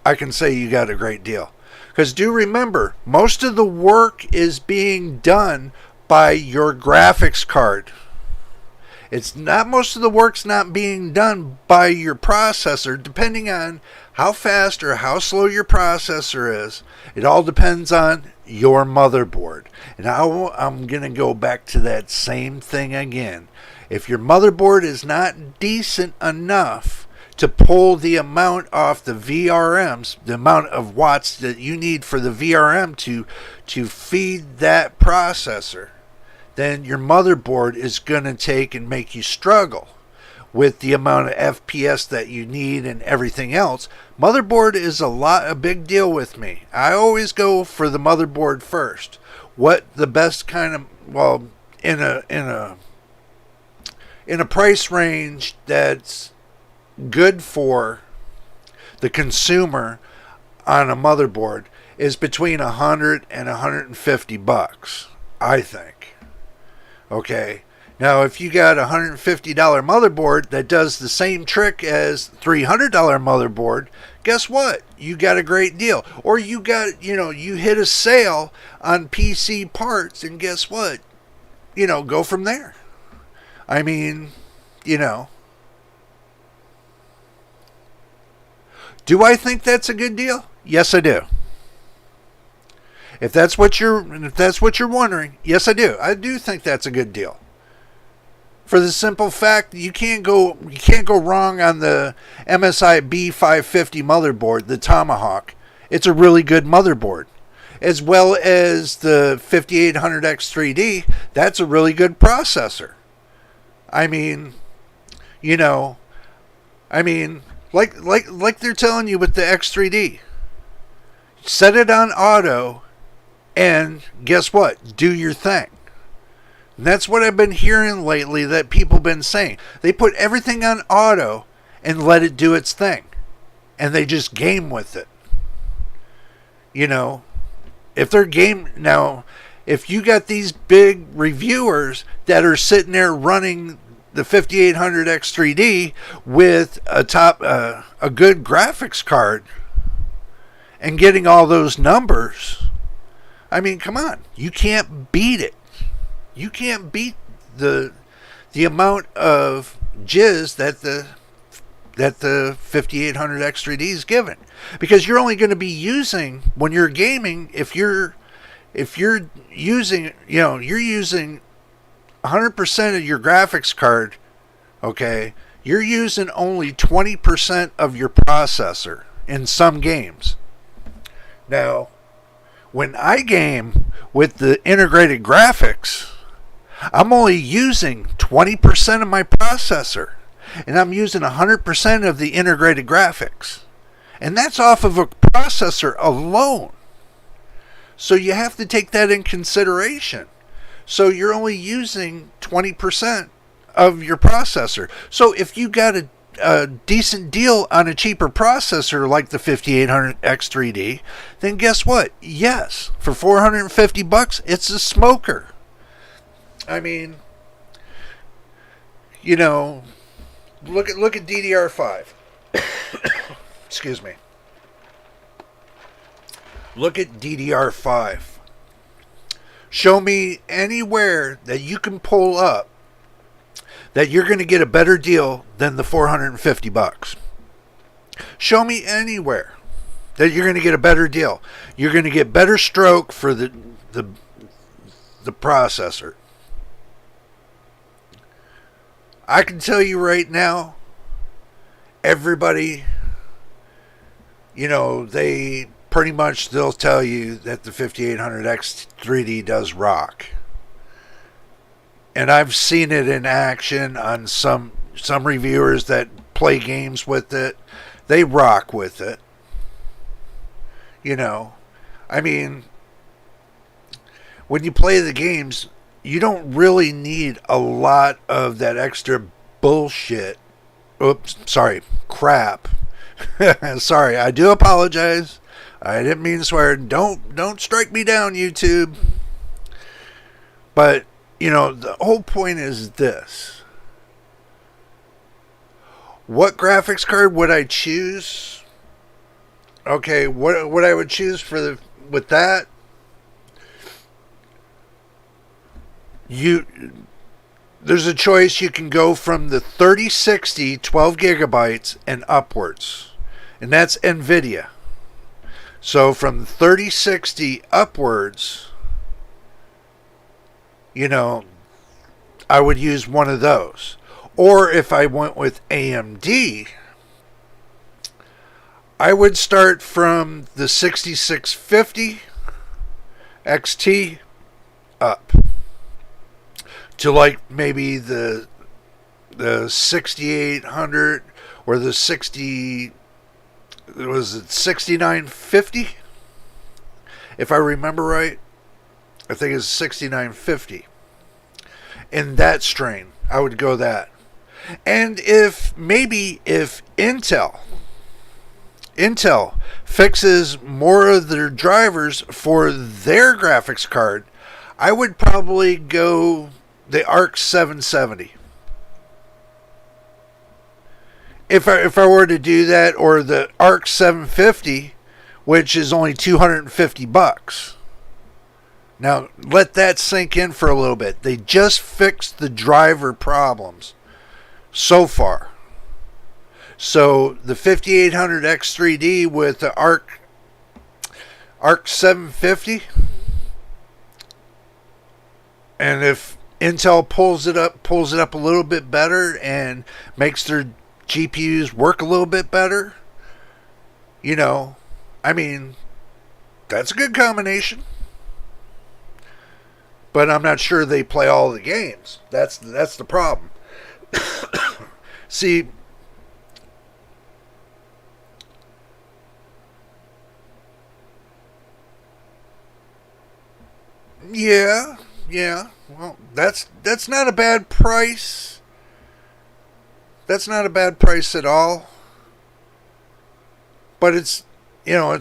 I can say you got a great deal. Because do remember, most of the work is being done by your graphics card. It's not, most of the work's not being done by your processor, depending on how fast or how slow your processor is. It all depends on your motherboard. And I'm going to go back to that same thing again. If your motherboard is not decent enough to pull the amount off the VRMs, the amount of watts that you need for the VRM to feed that processor, then your motherboard is going to take and make you struggle with the amount of FPS that you need and everything else. Motherboard is a big deal with me. I always go for the motherboard first. What the best kind of, well, in a price range that's good for the consumer on a motherboard is between $100 and $150, I think. Okay. Now, if you got a $150 motherboard that does the same trick as $300 motherboard, guess what? You got a great deal. Or you got, you hit a sale on PC parts, and guess what? Go from there. I mean, do I think that's a good deal? Yes, I do. If that's what you're wondering, yes, I do. I do think that's a good deal. For the simple fact, you can't go wrong on the MSI B550 motherboard, the Tomahawk. It's a really good motherboard. As well as the 5800X3D, that's a really good processor. I mean, like they're telling you with the X3D. Set it on auto, and guess what? Do your thing. And that's what I've been hearing lately that people have been saying. They put everything on auto and let it do its thing. And they just game with it. If they're if you got these big reviewers that are sitting there running the 5800X3D with a good graphics card and getting all those numbers, I mean, come on. You can't beat it. You can't beat the amount of jizz that the 5800X3D is given, because you're only going to be using, when you're gaming, if you're using, you're using 100% of your graphics card, okay, you're using only 20% of your processor in some games. Now, when I game with the integrated graphics, I'm only using 20% of my processor, and I'm using 100% of the integrated graphics. And that's off of a processor alone. So you have to take that in consideration. So you're only using 20% of your processor. So if you got a decent deal on a cheaper processor like the 5800X3D, then guess what? Yes, for $450, it's a smoker. I mean, look at DDR5. Excuse me. Look at DDR5. Show me anywhere that you can pull up that you're going to get a better deal than the $450. Show me anywhere that you're going to get a better deal. You're going to get better stroke for the processor. I can tell you right now, everybody, they pretty much, they'll tell you that the 5800X3D does rock. and I've seen it in action on some reviewers that play games with it. They rock with it. You know, I mean, when you play the games, you don't really need a lot of that extra bullshit. Oops, sorry, crap. Sorry, I do apologize. I didn't mean to swear. Don't strike me down, YouTube. But, you know, the whole point is this. What graphics card would I choose? Okay, what I would choose with that, there's a choice. You can go from the 3060 12 gigabytes and upwards. And that's NVIDIA. So from the 3060 upwards, you know, I would use one of those. Or if I went with AMD, I would start from the 6650 XT up to like maybe the 6800 or the 6950, if I remember right. I think it's 6950. In that strain, I would go that. And if Intel fixes more of their drivers for their graphics card, I would probably go the ARC 770. If I were to do that, or the ARC 750, which is only $250. Now, let that sink in for a little bit. They just fixed the driver problems so far. So the 5800X3D with the ARC 750, and if Intel pulls it up a little bit better and makes their GPUs work a little bit better, you know, I mean, that's a good combination. But I'm not sure they play all the games. That's the problem. See, yeah. Well, that's not a bad price. That's not a bad price at all. But it's, I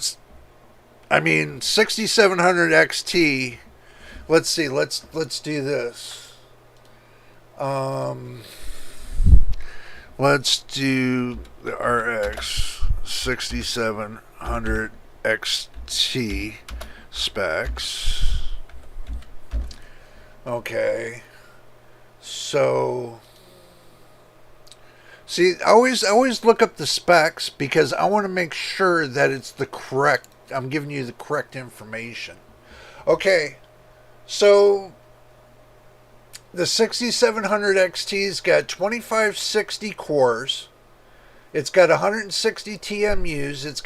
mean, 6700 XT. Let's see. Let's do this. Let's do the RX 6700 XT specs. Okay. So, see, I always look up the specs because I want to make sure that it's the correct. I'm giving you the correct information. Okay. So, the 6700 XT's got 2560 cores. It's got 160 TMUs. It's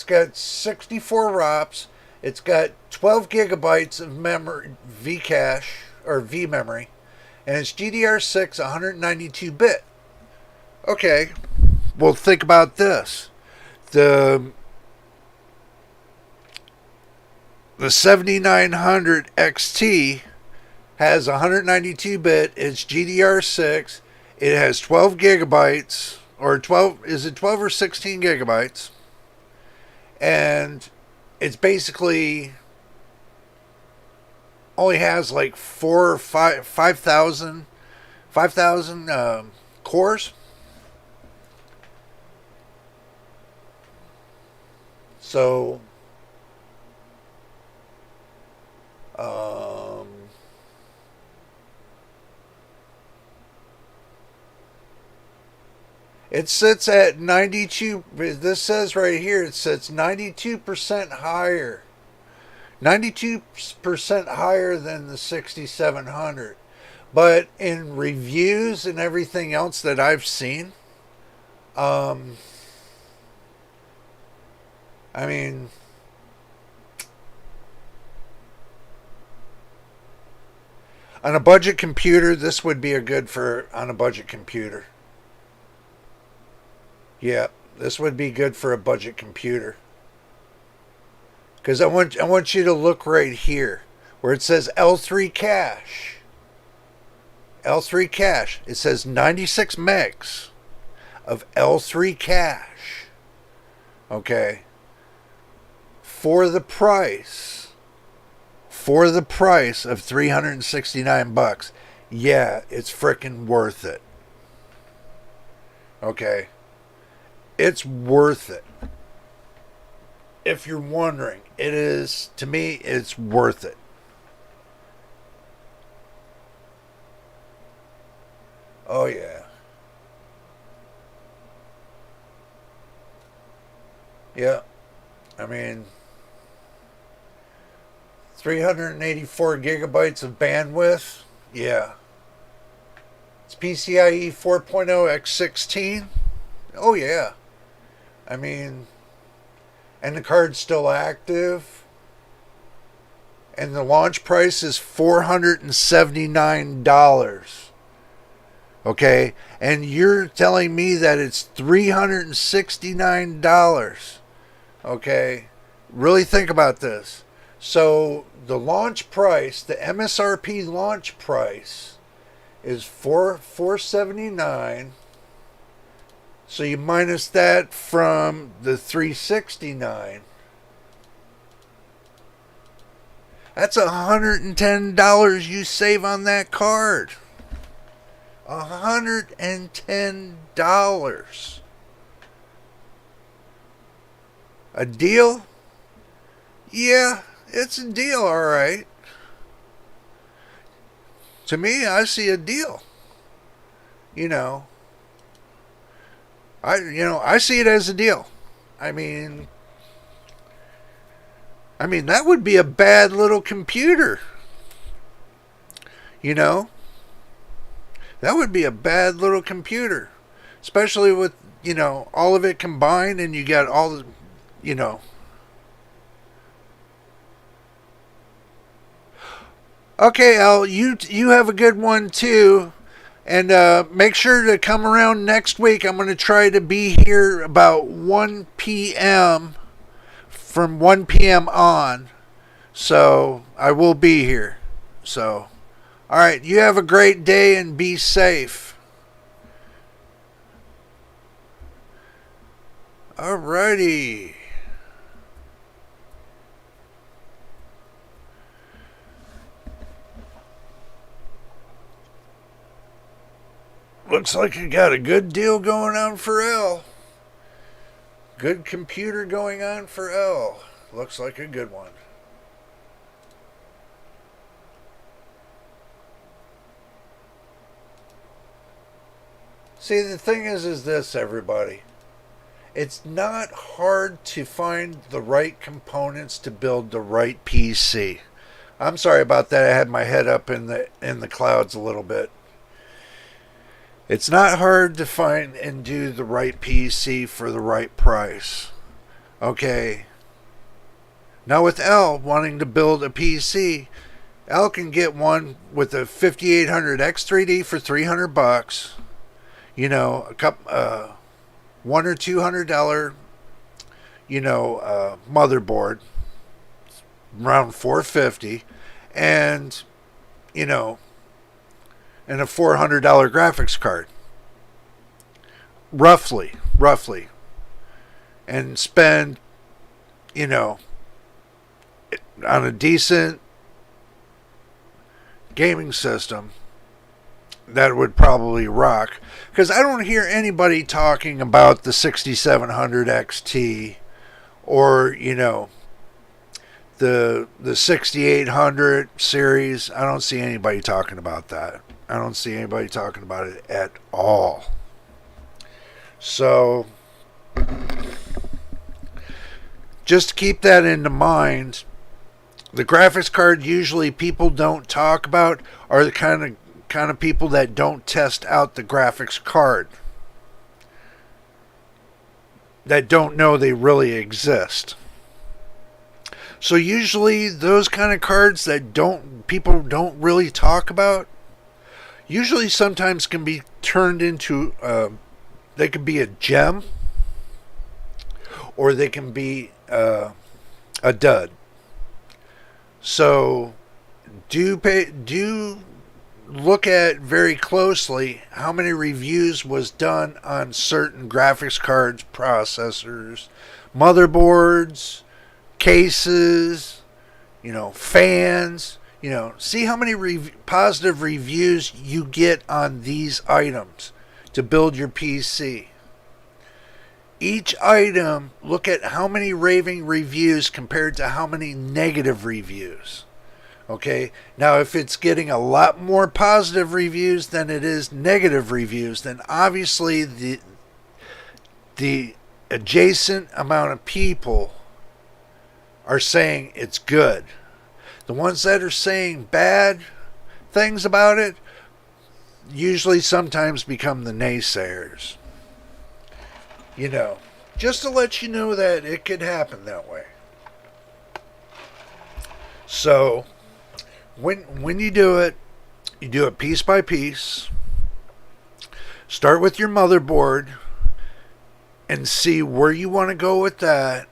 got 64 ROPs. It's got 12 gigabytes of memory, V cache or V memory, and it's GDR6 192-bit. Okay, well, think about this. The 7900 XT has 192-bit. It's GDR6. It has 12 gigabytes, or 12. Is it 12 or 16 gigabytes? And it's basically only has like 5,000 cores. So, it sits at 92. This says right here it sits 92% higher. 92% higher than the 6700. But in reviews and everything else that I've seen, I mean, On a budget computer, this would be a good for on a budget computer. Yeah, this would be good for a budget computer. Because I want you to look right here where it says L3 cache. L3 cache. It says 96 megs of L3 cache. Okay. For the price of $369. Yeah, it's frickin' worth it. Okay. It's worth it. If you're wondering, it is, to me, it's worth it. Oh, yeah. Yeah. I mean, 384 gigabytes of bandwidth. Yeah. It's PCIe 4.0 x16. Oh, yeah. I mean, and the card's still active. And the launch price is $479. Okay? And you're telling me that it's $369. Okay? Really think about this. So the launch price, the MSRP launch price is $479. So you minus that from the $369. That's $110 you save on that card. $110. A deal? Yeah, it's a deal, all right. To me, I see a deal. I see it as a deal. I mean, that would be a bad little computer. That would be a bad little computer. Especially with, all of it combined and you got all the, Okay, Al, you have a good one too. And make sure to come around next week. I'm going to try to be here about 1 p.m. from 1 p.m. on. So I will be here. So, all right. You have a great day and be safe. All righty. Looks like you got a good deal going on for L. Good computer going on for L. Looks like a good one. See, the thing is this, everybody. It's not hard to find the right components to build the right PC. I'm sorry about that. I had my head up in the clouds a little bit. It's not hard to find and do the right PC for the right price. Okay. Now with L wanting to build a PC, L can get one with a 5800X3D for $300. A couple, $100 or $200, motherboard, around $450, and and a $400 graphics card. Roughly. And spend, on a decent gaming system that would probably rock. Because I don't hear anybody talking about the 6700 XT or, the 6800 series. I don't see anybody talking about that. I don't see anybody talking about it at all. So, just keep that into mind. The graphics card usually people don't talk about are the kind of people that don't test out the graphics card. That don't know they really exist. So usually those kind of cards that people don't really talk about, usually sometimes can be turned into, they could be a gem, or they can be a dud. So do look at very closely how many reviews was done on certain graphics cards, processors, motherboards, cases, fans. See how many positive reviews you get on these items to build your PC. Each item, look at how many raving reviews compared to how many negative reviews. Okay, now if it's getting a lot more positive reviews than it is negative reviews, then obviously the adjacent amount of people are saying it's good. The ones that are saying bad things about it usually sometimes become the naysayers. Just to let you know that it could happen that way. So, when you do it piece by piece. Start with your motherboard and see where you want to go with that.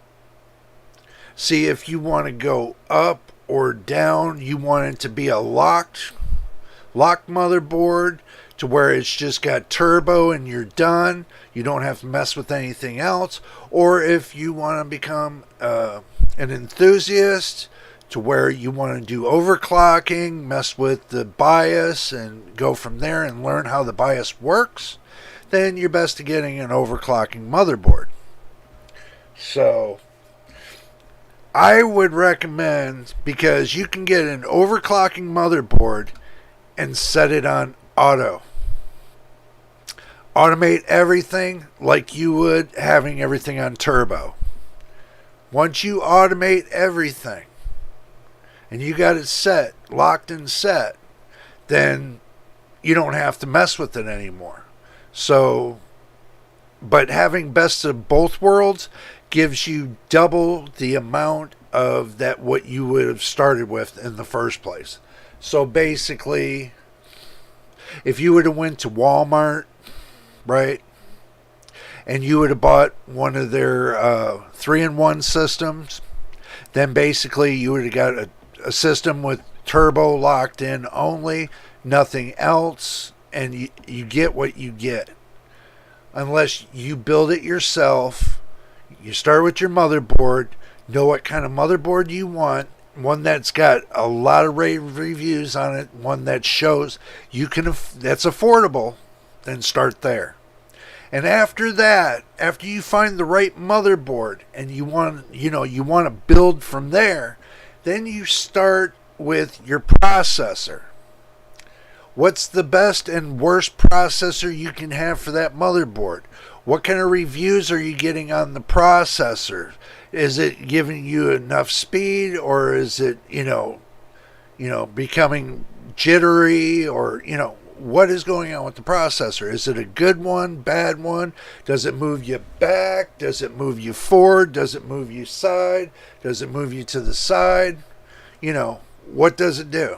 See if you want to go up or down. You want it to be a locked motherboard to where it's just got turbo and you're done. You don't have to mess with anything else. Or if you want to become an enthusiast to where you want to do overclocking, mess with the BIOS and go from there and learn how the BIOS works, then you're best to getting an overclocking motherboard. So I would recommend, because you can get an overclocking motherboard and set it on auto. Automate everything like you would having everything on turbo. Once you automate everything and you got it set, locked and set, then you don't have to mess with it anymore. So, but having best of both worlds gives you double the amount of that what you would have started with in the first place. So basically, if you would have went to Walmart, right, and you would have bought one of their 3-in-1 systems, then basically you would have got a system with turbo locked in only, nothing else, and you get what you get. Unless you build it yourself, you start with your motherboard, know what kind of motherboard you want, one that's got a lot of rave reviews on it, one that shows you can that's affordable, then start there. And after that, after you find the right motherboard and you want to build from there, then you start with your processor. What's the best and worst processor you can have for that motherboard? What kind of reviews are you getting on the processor? Is it giving you enough speed, or is it, becoming jittery, or, what is going on with the processor? Is it a good one, bad one? Does it move you back? Does it move you forward? Does it move you side? Does it move you to the side? What does it do?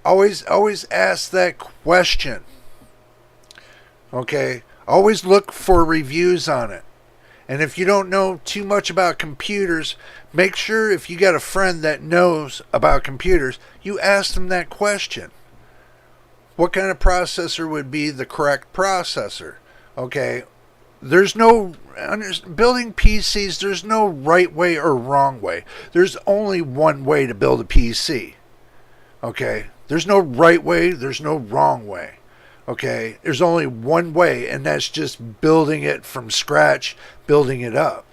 Always ask that question. Okay? Always look for reviews on it. And if you don't know too much about computers, make sure if you got a friend that knows about computers, you ask them that question. What kind of processor would be the correct processor? Okay? There's no, building PCs, there's no right way or wrong way. There's only one way to build a PC. Okay? There's no right way, there's no wrong way. Okay? There's only one way, and that's just building it from scratch, building it up.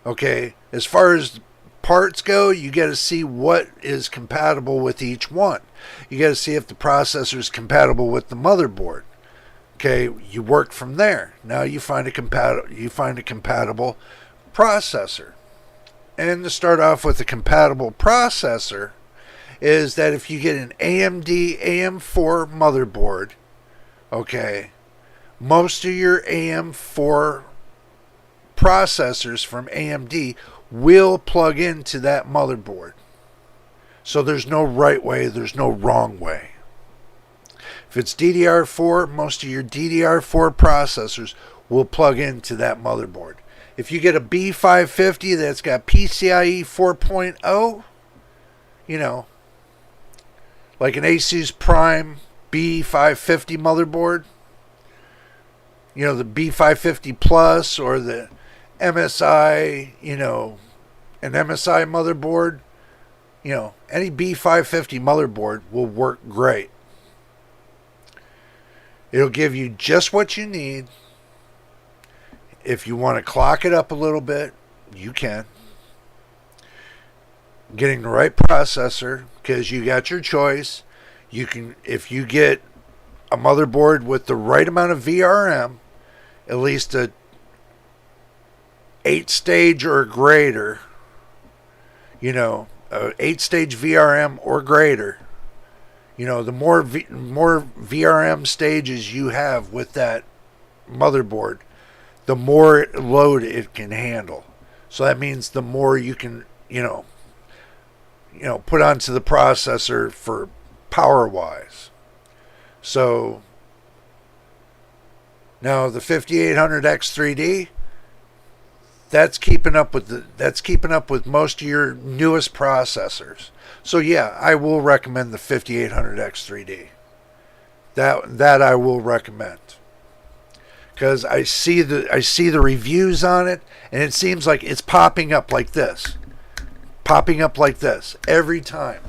Okay? As far as parts go, you got to see what is compatible with each one. You got to see if the processor is compatible with the motherboard. Okay, you work from there. Now you find a compatible processor. And to start off with a compatible processor is that if you get an AMD AM4 motherboard, okay, most of your AM4 processors from AMD will plug into that motherboard. So there's no right way, there's no wrong way. If it's DDR4, most of your DDR4 processors will plug into that motherboard. If you get a B550 that's got PCIe 4.0, you know, like an Asus Prime B550 motherboard, you know, the B550 Plus or the MSI, you know, an MSI motherboard, you know, any B550 motherboard will work great. It'll give you just what you need. If you want to clock it up a little bit, you can. Getting the right processor, because you got your choice. You can, if you get a motherboard with the right amount of VRM, at least a 8-stage or greater, you know, 8-stage VRM or greater, you know, the more VRM stages you have with that motherboard, the more load it can handle. So that means the more you can, you know, put onto the processor for power-wise. So now the 5800X3D, that's keeping up with most of your newest processors. So yeah, I will recommend the 5800X3D. That I will recommend, because I see the reviews on it, and it seems like it's popping up like this every time.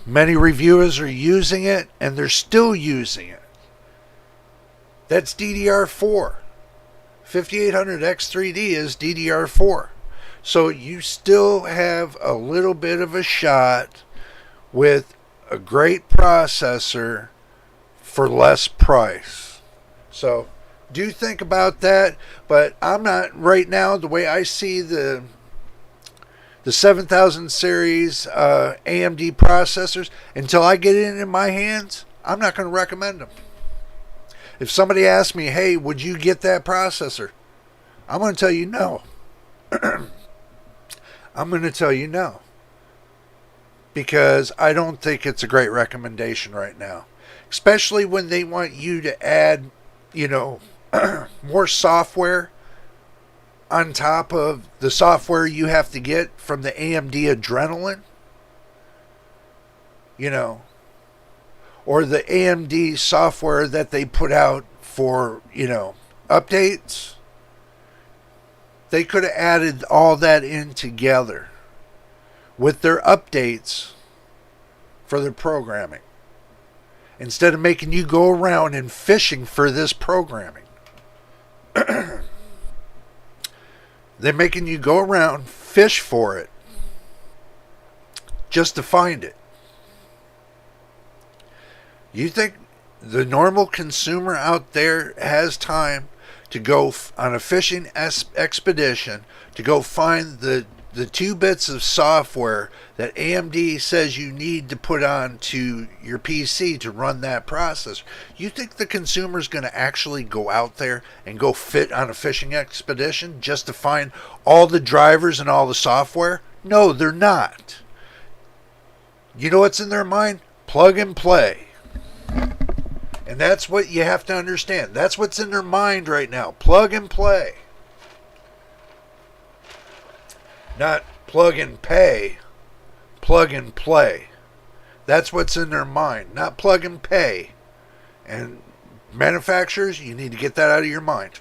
Many reviewers are using it, and they're still using it. That's DDR4. 5800X3D is DDR4. So you still have a little bit of a shot with a great processor for less price. So do think about that, but I'm not right now. The way I see the 7000 series AMD processors, until I get it in my hands, I'm not going to recommend them. If somebody asks me, hey, would you get that processor? I'm going to tell you no. I'm going to tell you no, because I don't think it's a great recommendation right now, especially when they want you to add, you know, more software on top of the software you have to get from the AMD Adrenalin, you know, or the AMD software that they put out for, you know, updates. They could have added all that in together with their updates for their programming, instead of making you go around and fishing for this programming. They're making you go around, fish for it, just to find it. You think the normal consumer out there has time to go on a fishing expedition to go find the 2 bits of software that AMD says you need to put on to your PC to run that processor? You think the consumer's going to actually go out there and go fit on a fishing expedition just to find all the drivers and all the software? No, they're not. You know what's in their mind? Plug and play. And that's what you have to understand. That's what's in their mind right now. Plug and play. Not plug and pay. Plug and play. That's what's in their mind. Not plug and pay. And manufacturers, you need to get that out of your mind.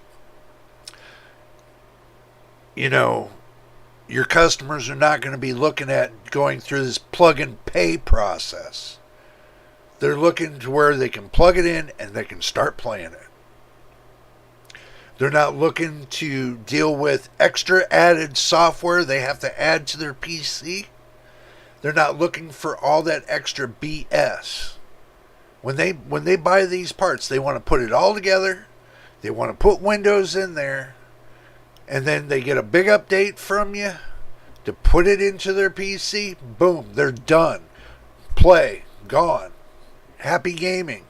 You know, your customers are not going to be looking at going through this plug and pay process. They're looking to where they can plug it in and they can start playing it. They're not looking to deal with extra added software they have to add to their PC. They're not looking for all that extra BS. When they buy these parts, they want to put it all together. They want to put Windows in there. And then they get a big update from you to put it into their PC. Boom, they're done. Play, gone. Happy gaming.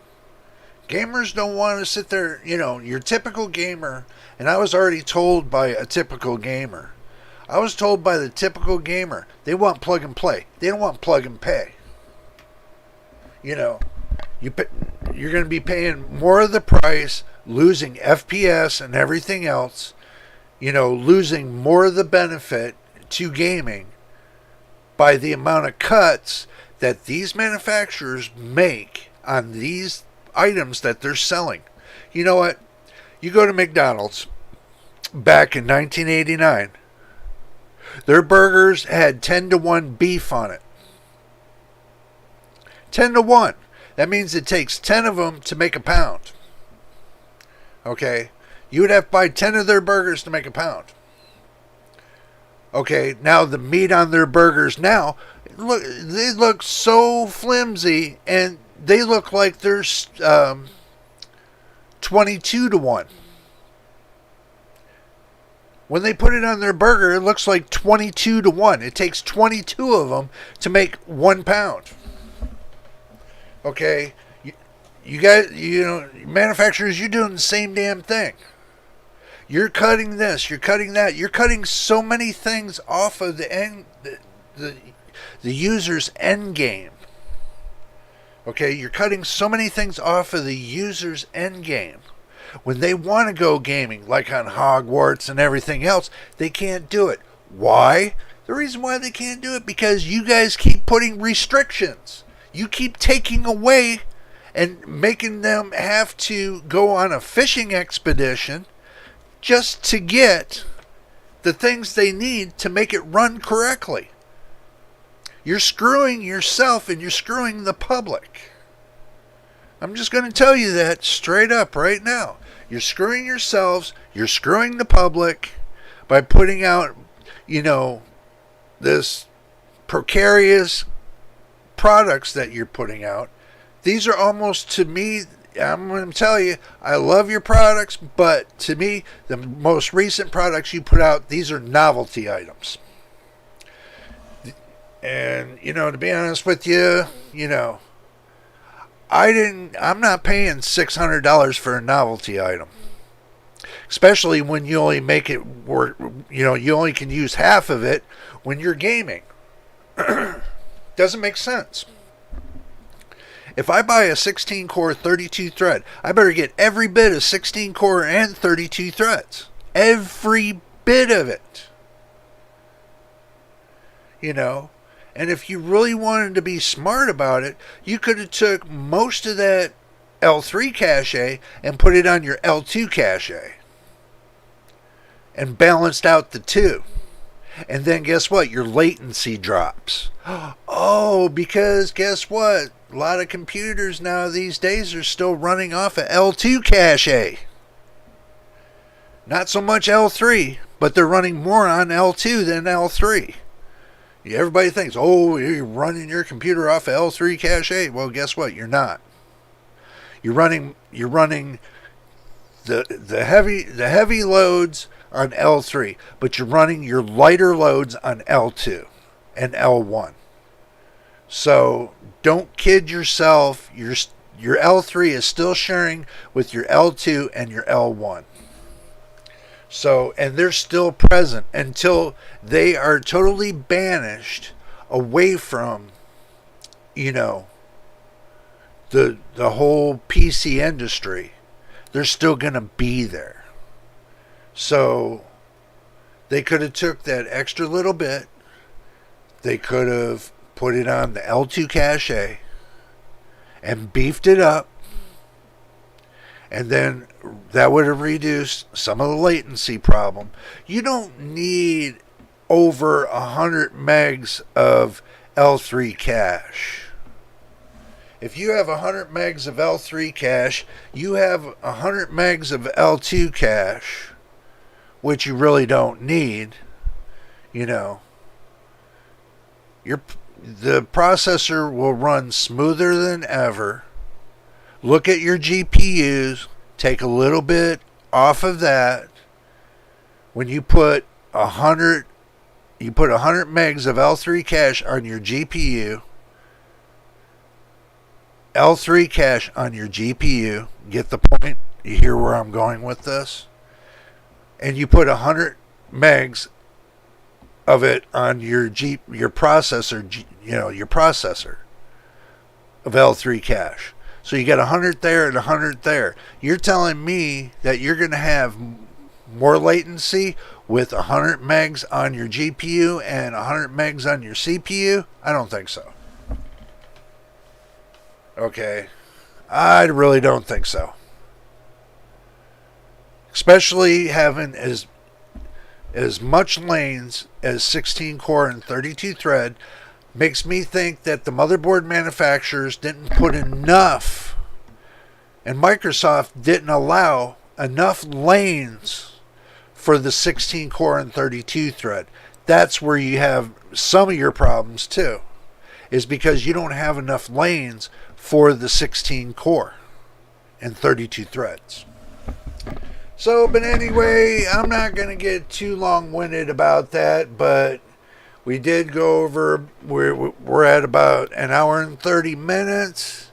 Gamers don't want to sit there, your typical gamer, and I was already told by a typical gamer. I was told by the typical gamer, they want plug and play. They don't want plug and pay. You're going to be paying more of the price, losing FPS and everything else, losing more of the benefit to gaming by the amount of cuts that these manufacturers make on these items that they're selling. You know what? You go to McDonald's back in 1989, their burgers had 10-to-1 beef on it. 10-to-1. That means it takes 10 of them to make a pound. Okay? You would have to buy 10 of their burgers to make a pound. Okay, now the meat on their burgers now, they look so flimsy, and they look like there's 22-to-1. When they put it on their burger, it looks like 22-to-1. It takes 22 of them to make 1 pound. Okay, you guys, manufacturers, you're doing the same damn thing. You're cutting this, you're cutting that, you're cutting so many things off of the user's end game. Okay, you're cutting so many things off of the user's end game. When they want to go gaming, like on Hogwarts and everything else, they can't do it. Why? The reason why they can't do it, because you guys keep putting restrictions. You keep taking away and making them have to go on a fishing expedition just to get the things they need to make it run correctly. You're screwing yourself and you're screwing the public. I'm just going to tell you that straight up right now. You're screwing yourselves, you're screwing the public by putting out, this precarious products that you're putting out. These are almost, to me, I'm going to tell you, I love your products, but to me, the most recent products you put out, these are novelty items. And, to be honest with you, I'm not paying $600 for a novelty item. Especially when you only make it work, you only can use half of it when you're gaming. Doesn't make sense. If I buy a 16-core 32-thread, I better get every bit of 16-core and 32 threads. Every bit of it. And if you really wanted to be smart about it, you could have took most of that L3 cache and put it on your L2 cache. And balanced out the two. And then guess what? Your latency drops. Oh, because guess what? A lot of computers now these days are still running off of L2 cache. Not so much L3, but they're running more on L2 than L3. Everybody thinks, oh, you're running your computer off of L3 cache. Well, guess what? You're not. You're running the heavy loads on L3, but you're running your lighter loads on L2 and L1. So don't kid yourself. Your L3 is still sharing with your L2 and your L1. So, and they're still present until they are totally banished away from, the whole PC industry. They're still going to be there. So they could have took that extra little bit. They could have put it on the L2 cache and beefed it up. And then that would have reduced some of the latency problem. You don't need over 100 megs of L3 cache. If you have 100 megs of L3 cache, you have 100 megs of L2 cache, which you really don't need. The processor will run smoother than ever. Look at your GPUs, take a little bit off of that. When you put 100 megs of L3 cache on your GPU, L3 cache on your GPU. Get the point? You hear where I'm going with this? And you put 100 megs of it on your processor, your processor of L3 cache. So you got 100 there and 100 there. You're telling me that you're going to have more latency with 100 megs on your GPU and 100 megs on your CPU? I don't think so. Okay. I really don't think so. Especially having as much lanes as 16 core and 32 thread makes me think that the motherboard manufacturers didn't put enough, and Microsoft didn't allow enough lanes for the 16 core and 32 thread. That's where you have some of your problems too, is because you don't have enough lanes for the 16 core and 32 threads. So, but anyway, I'm not going to get too long-winded about that, but we did go over, we're at about an hour and 30 minutes.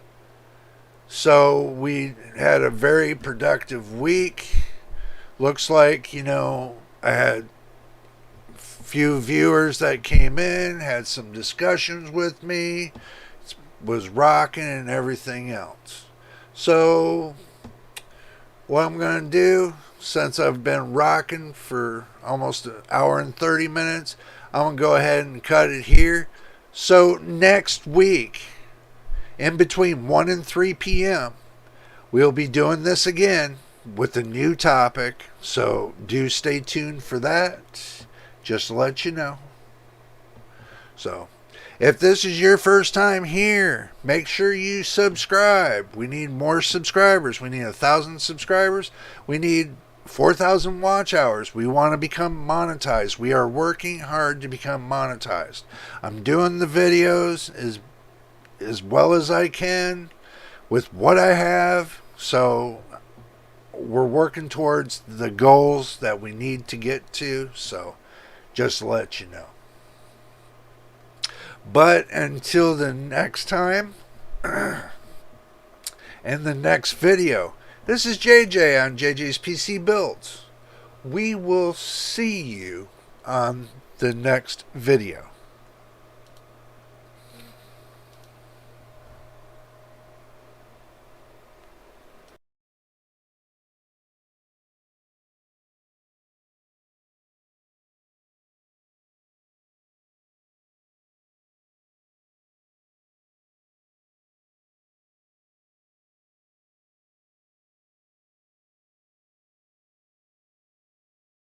So we had a very productive week. Looks like, I had a few viewers that came in, had some discussions with me, was rocking and everything else. So what I'm going to do, since I've been rocking for almost an hour and 30 minutes, I'm going to go ahead and cut it here. So next week, in between 1 and 3 p.m., we'll be doing this again with a new topic. So do stay tuned for that, just to let you know. So if this is your first time here, make sure you subscribe. We need more subscribers. We need 1,000 subscribers. We need 4,000 watch hours. We want to become monetized. We are working hard to become monetized. I'm doing the videos as well as I can with what I have. So we're working towards the goals that we need to get to. So just to let you know. But until the next time and the next video, this is JJ on JJ's PC Builds. We will see you on the next video.